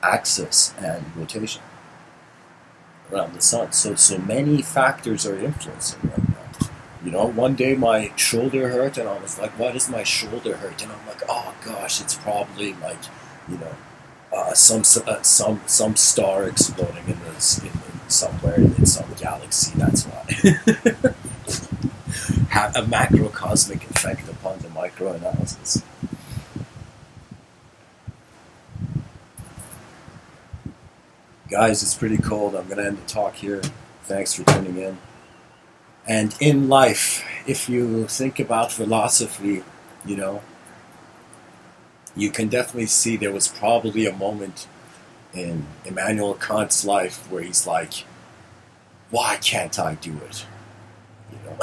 axis, and rotation around the sun. So many factors are influencing right now. You know, one day my shoulder hurt, and I was like, "Why does my shoulder hurt?" And I'm like, "Oh gosh, it's probably like, you know, some star exploding in somewhere in some galaxy. That's why." Have a macrocosmic effect upon the microanalysis. Guys, it's pretty cold. I'm going to end the talk here. Thanks for tuning in. And in life, if you think about philosophy, you know, you can definitely see there was probably a moment in Immanuel Kant's life where he's like, why can't I do it? You know?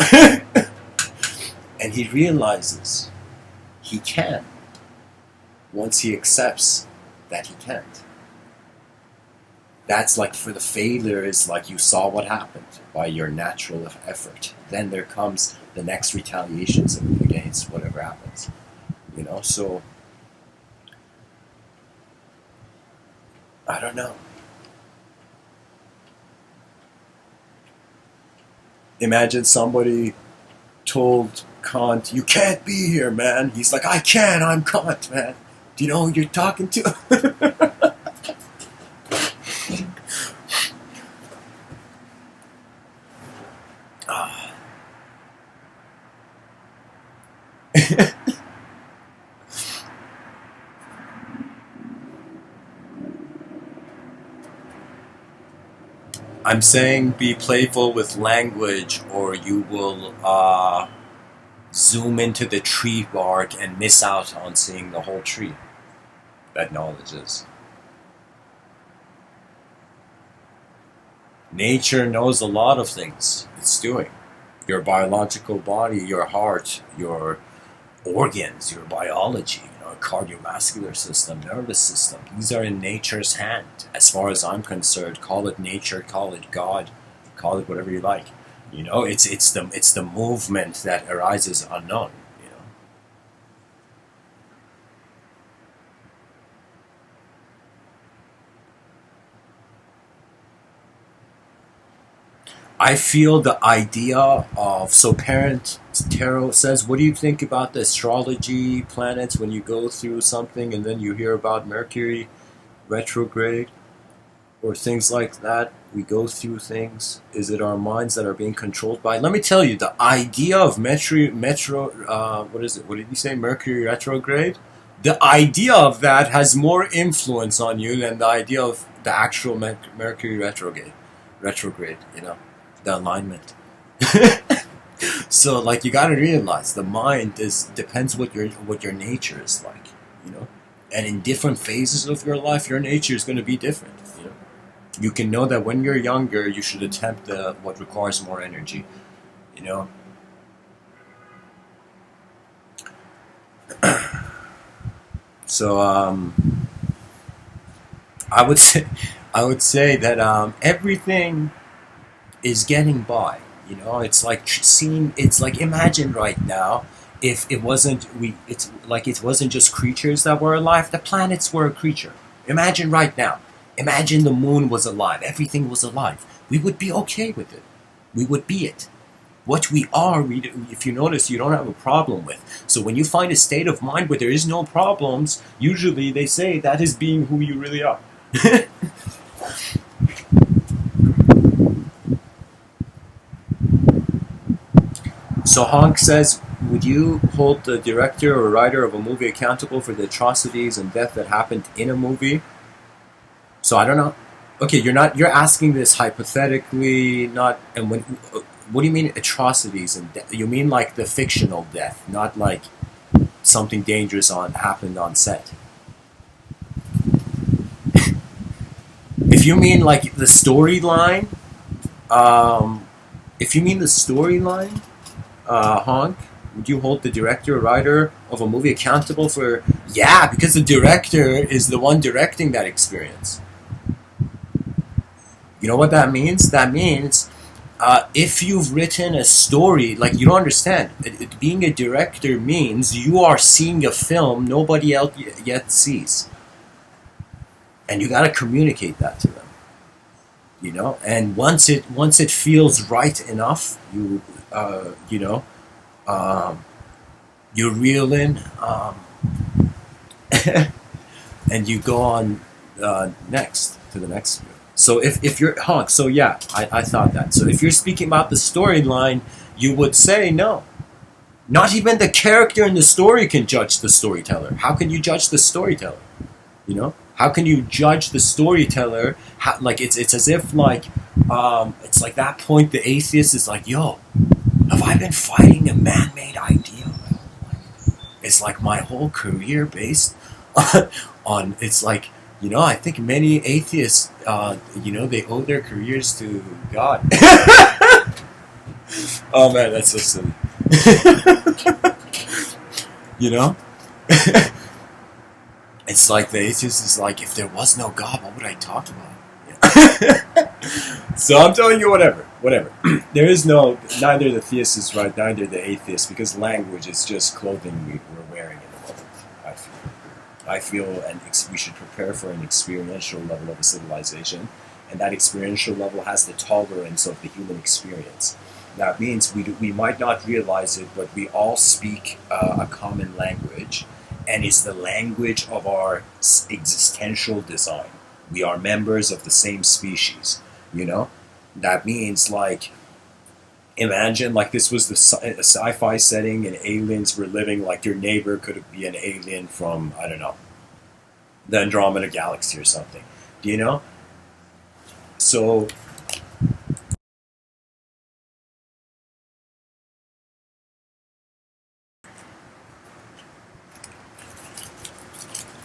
And he realizes he can once he accepts that he can't. That's like, for the failure is like you saw what happened by your natural effort. Then there comes the next retaliations against whatever happens. You know, so I don't know. Imagine somebody told Kant, "You can't be here, man." He's like, "I can, I'm Kant, man. Do you know who you're talking to?" I'm saying be playful with language, or you will zoom into the tree bark and miss out on seeing the whole tree that knowledge is. Nature knows a lot of things it's doing. Your biological body, your heart, your organs, your biology, cardiovascular system, nervous system. These are in nature's hand. As far as I'm concerned, call it nature, call it God, call it whatever you like. It's the movement that arises unknown. I feel the idea of, so Parent Tarot says, what do you think about the astrology planets when you go through something and then you hear about Mercury retrograde or things like that? We go through things. Is it our minds that are being controlled by? Let me tell you, the idea of what is it? What did you say? Mercury retrograde? The idea of that has more influence on you than the idea of the actual Mercury retrograde, the alignment. So, like, you gotta realize the mind depends what your nature is like, and in different phases of your life, your nature is going to be different. You can know that when you're younger, you should attempt what requires more energy. You know. So I would say that everything is getting by. It's like seeing. It's like, imagine right now if it wasn't It's like it wasn't just creatures that were alive. The planets were a creature. Imagine right now. Imagine the moon was alive. Everything was alive. We would be okay with it. We would be it. What we are, if you notice, you don't have a problem with. So when you find a state of mind where there is no problems, usually they say that is being who you really are. So Honk says, would you hold the director or writer of a movie accountable for the atrocities and death that happened in a movie? So I don't know. Okay, you're asking this hypothetically, not, and what do you mean atrocities and death? You mean like the fictional death, not like something dangerous happened on set. If you mean like the storyline, Honk, would you hold the director or writer of a movie accountable for? Yeah, because the director is the one directing that experience. You know what that means? That means if you've written a story, like, you don't understand. Being a director means you are seeing a film nobody else yet sees. And you gotta communicate that to them. And once it feels right enough, you reel in, and you go on next to the next. So if you're Honk, so yeah, I thought that. So if you're speaking about the storyline, you would say no. Not even the character in the story can judge the storyteller. How can you judge the storyteller? How can you judge the storyteller? It's as if it's like that point the atheist is like, yo, have I been fighting a man-made idea? It's like my whole career based on it's like, I think many atheists, they owe their careers to God. Oh man, that's so silly. It's like the atheist is like, if there was no God, what would I talk about? So I'm telling you, whatever. There is neither the theist is right, neither the atheist, because language is just clothing we're wearing in the moment. I feel, and we should prepare for an experiential level of a civilization, and that experiential level has the tolerance of the human experience. That means we might not realize it, but we all speak a common language, and it's the language of our existential design. We are members of the same species, That means, like, imagine, like, this was a sci-fi setting and aliens were living, like, your neighbor could be an alien from, I don't know, the Andromeda Galaxy or something. So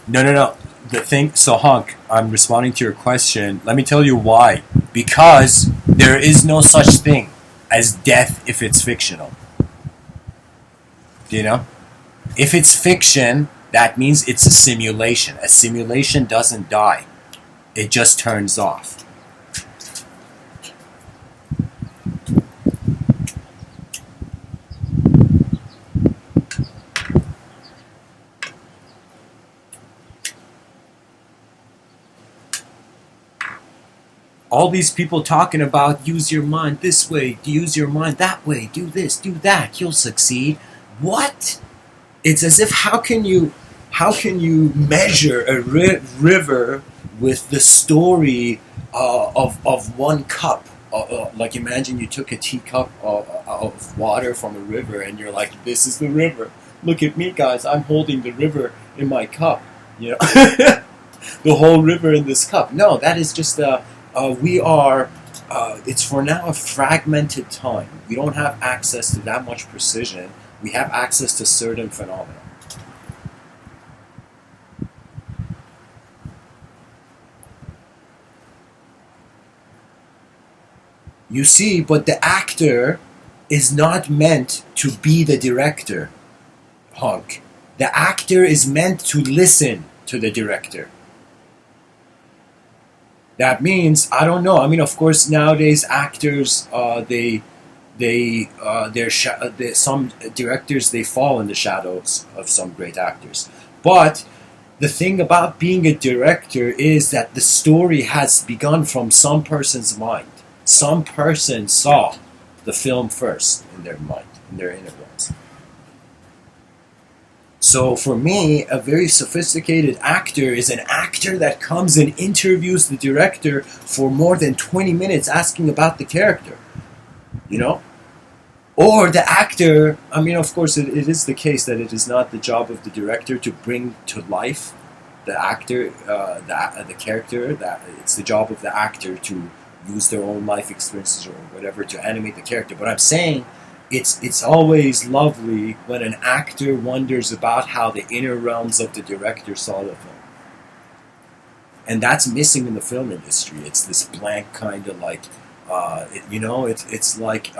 No, no, no. The thing, so Hunk, I'm responding to your question. Let me tell you why. Because there is no such thing as death if it's fictional. Do you know? If it's fiction, that means it's a simulation. A simulation doesn't die, it just turns off. All these people talking about use your mind this way, use your mind that way, do this, do that, you'll succeed. What? It's as if how can you measure a river with the story of one cup? Like imagine you took a teacup of water from a river and you're like, this is the river. Look at me, guys. I'm holding the river in my cup. You know, the whole river in this cup. No, that is just we are. It's for now a fragmented time. We don't have access to that much precision. We have access to certain phenomena. You see, but the actor is not meant to be the director, Hunk. The actor is meant to listen to the director. That means, I don't know. I mean, of course, nowadays actors, some directors, they fall in the shadows of some great actors. But the thing about being a director is that the story has begun from some person's mind. Some person saw the film first in their mind, in their inner worlds. So for me, a very sophisticated actor is an actor that comes and interviews the director for more than 20 minutes asking about the character, you know? Or the actor, I mean, of course, it is the case that it is not the job of the director to bring to life the actor, the character. That it's the job of the actor to use their own life experiences or whatever to animate the character. But I'm saying it's always lovely when an actor wonders about how the inner realms of the director saw the film. And that's missing in the film industry. It's this blank kind of like, it's like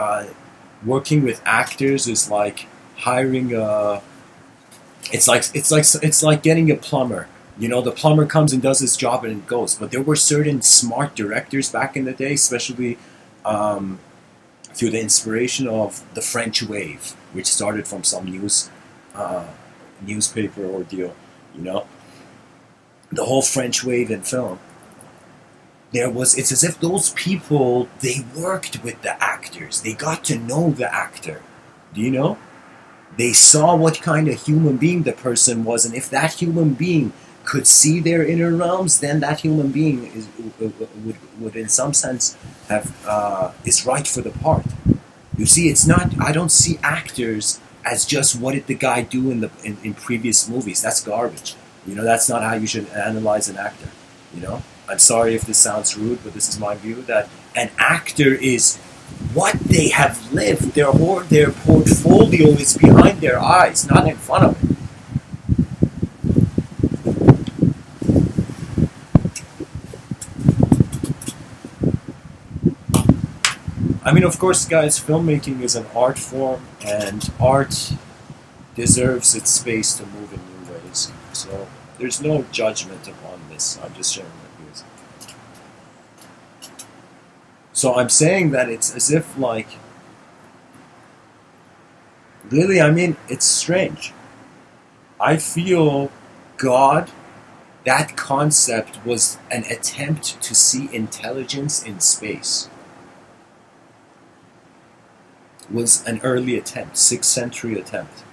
working with actors is like hiring a. It's like getting a plumber. You know, the plumber comes and does his job and it goes. But there were certain smart directors back in the day, especially through the inspiration of the French Wave, which started from some newspaper ordeal. You know, the whole French Wave in film. It's as if those people, they worked with the actors. They got to know the actor. Do you know? They saw what kind of human being the person was, and if that human being could see their inner realms, then that human being would in some sense have is right for the part. You see, it's not. I don't see actors as just what did the guy do in previous movies. That's garbage. You know, that's not how you should analyze an actor. You know, I'm sorry if this sounds rude, but this is my view that an actor is what they have lived. Their portfolio is behind their eyes, not in front of it. I mean, of course, guys, filmmaking is an art form, and art deserves its space to move in new ways. So there's no judgment upon this. I'm just sharing my views. So I'm saying that it's as if, like, really, I mean, it's strange. I feel God, that concept was an attempt to see intelligence in space. Was an early attempt, 6th century attempt.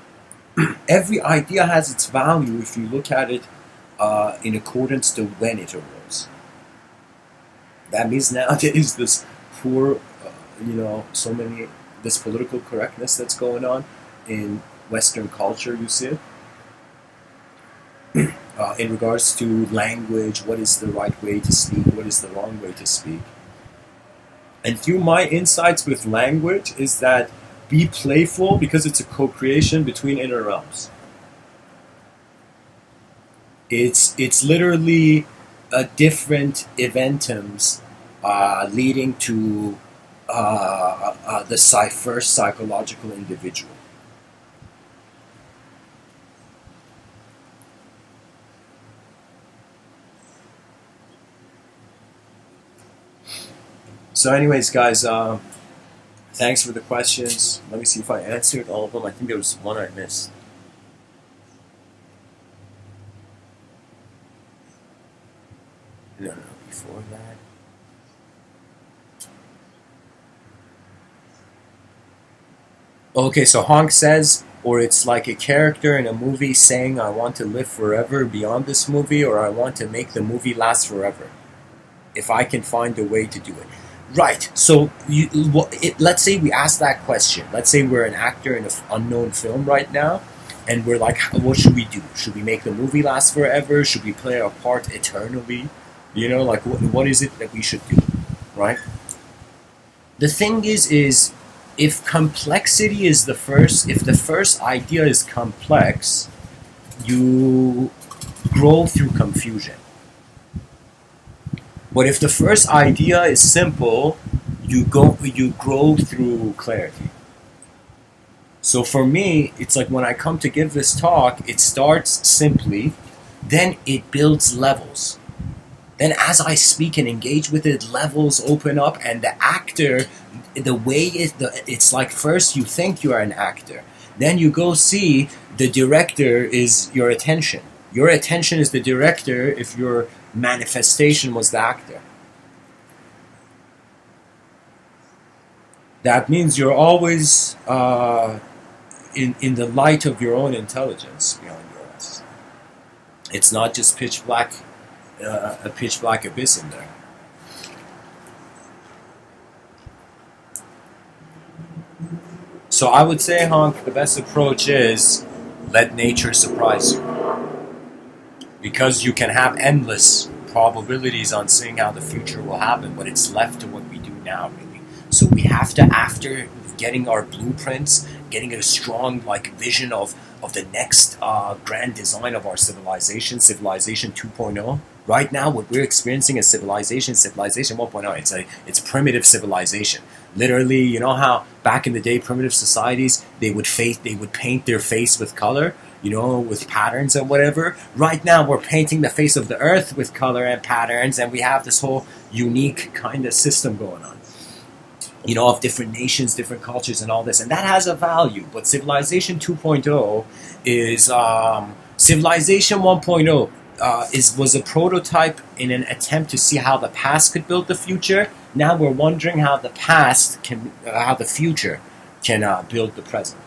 Every idea has its value if you look at it in accordance to when it arose. That means nowadays this poor, this political correctness that's going on in Western culture, you see it? In regards to language, what is the right way to speak, what is the wrong way to speak. And through my insights with language is that be playful because it's a co-creation between inner realms. It's literally different Eventoms leading to the first psychological individual. So, anyways, guys, thanks for the questions. Let me see if I answered all of them. I think there was one I missed. No, no, before that. Okay, so Honk says, or it's like a character in a movie saying, I want to live forever beyond this movie, or I want to make the movie last forever. If I can find a way to do it. Right. So, let's say we ask that question. Let's say we're an actor in an unknown film right now, and we're like, what should we do? Should we make the movie last forever? Should we play our part eternally? You know, like, what is it that we should do? Right? The thing is if complexity is if the first idea is complex, you grow through confusion. But if the first idea is simple, you grow through clarity. So for me, it's like when I come to give this talk, it starts simply, then it builds levels. Then as I speak and engage with it, levels open up, and the actor, the way it's like first you think you are an actor, then you go see the director is your attention. Your attention is the director if your manifestation was the actor. That means you're always in the light of your own intelligence behind your eyes. It's not just a pitch black abyss in there. So I would say, Honk, the best approach is let nature surprise you. Because you can have endless probabilities on seeing how the future will happen, but it's left to what we do now, really. So we have to, after getting our blueprints, getting a strong vision of the next grand design of our civilization 2.0. Right now, what we're experiencing is civilization 1.0. It's primitive civilization. Literally, you know how back in the day, primitive societies they would paint their face with color, with patterns and whatever. Right now, we're painting the face of the earth with color and patterns, and we have this whole unique kind of system going on. Of different nations, different cultures, and all this, and that has a value. But Civilization 2.0 is Civilization 1.0 was a prototype in an attempt to see how the past could build the future. Now we're wondering how the future can build the present.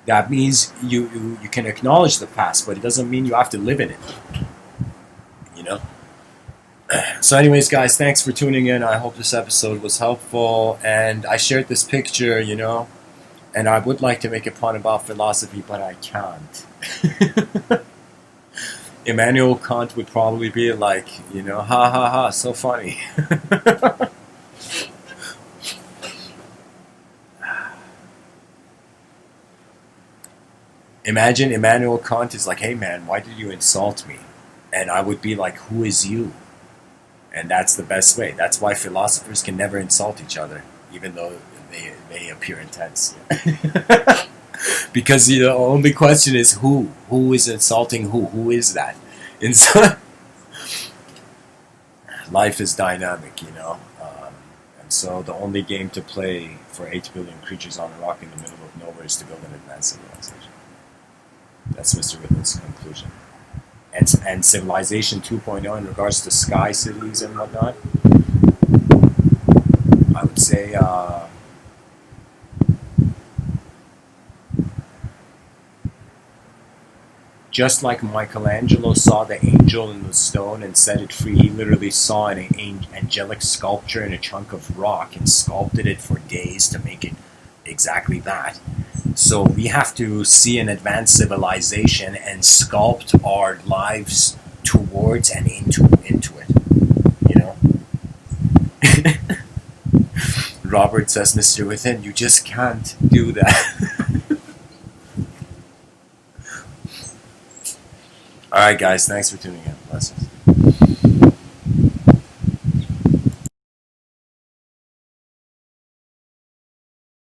That means you can acknowledge the past, but it doesn't mean you have to live in it. You know. So anyways, guys, thanks for tuning in. I hope this episode was helpful, and I shared this picture, and I would like to make a pun about philosophy, but I can't. Immanuel Kant would probably be like, ha ha ha, so funny. Imagine Immanuel Kant is like, hey man, why did you insult me? And I would be like, who is you? And that's the best way. That's why philosophers can never insult each other, even though they appear intense. Because the only question is who? Who is insulting who? Who is that? And so, life is dynamic, and so the only game to play for 8 billion creatures on a rock in the middle of nowhere is to build an advanced civilization. That's Mr.Within's conclusion. And Civilization 2.0 in regards to sky cities and whatnot, I would say just like Michelangelo saw the angel in the stone and set it free, he literally saw an angelic sculpture in a chunk of rock and sculpted it for days to make it exactly that. So we have to see an advanced civilization and sculpt our lives towards and into it. Robert says, Mr. Within, you just can't do that. All right, guys. Thanks for tuning in. Blessings.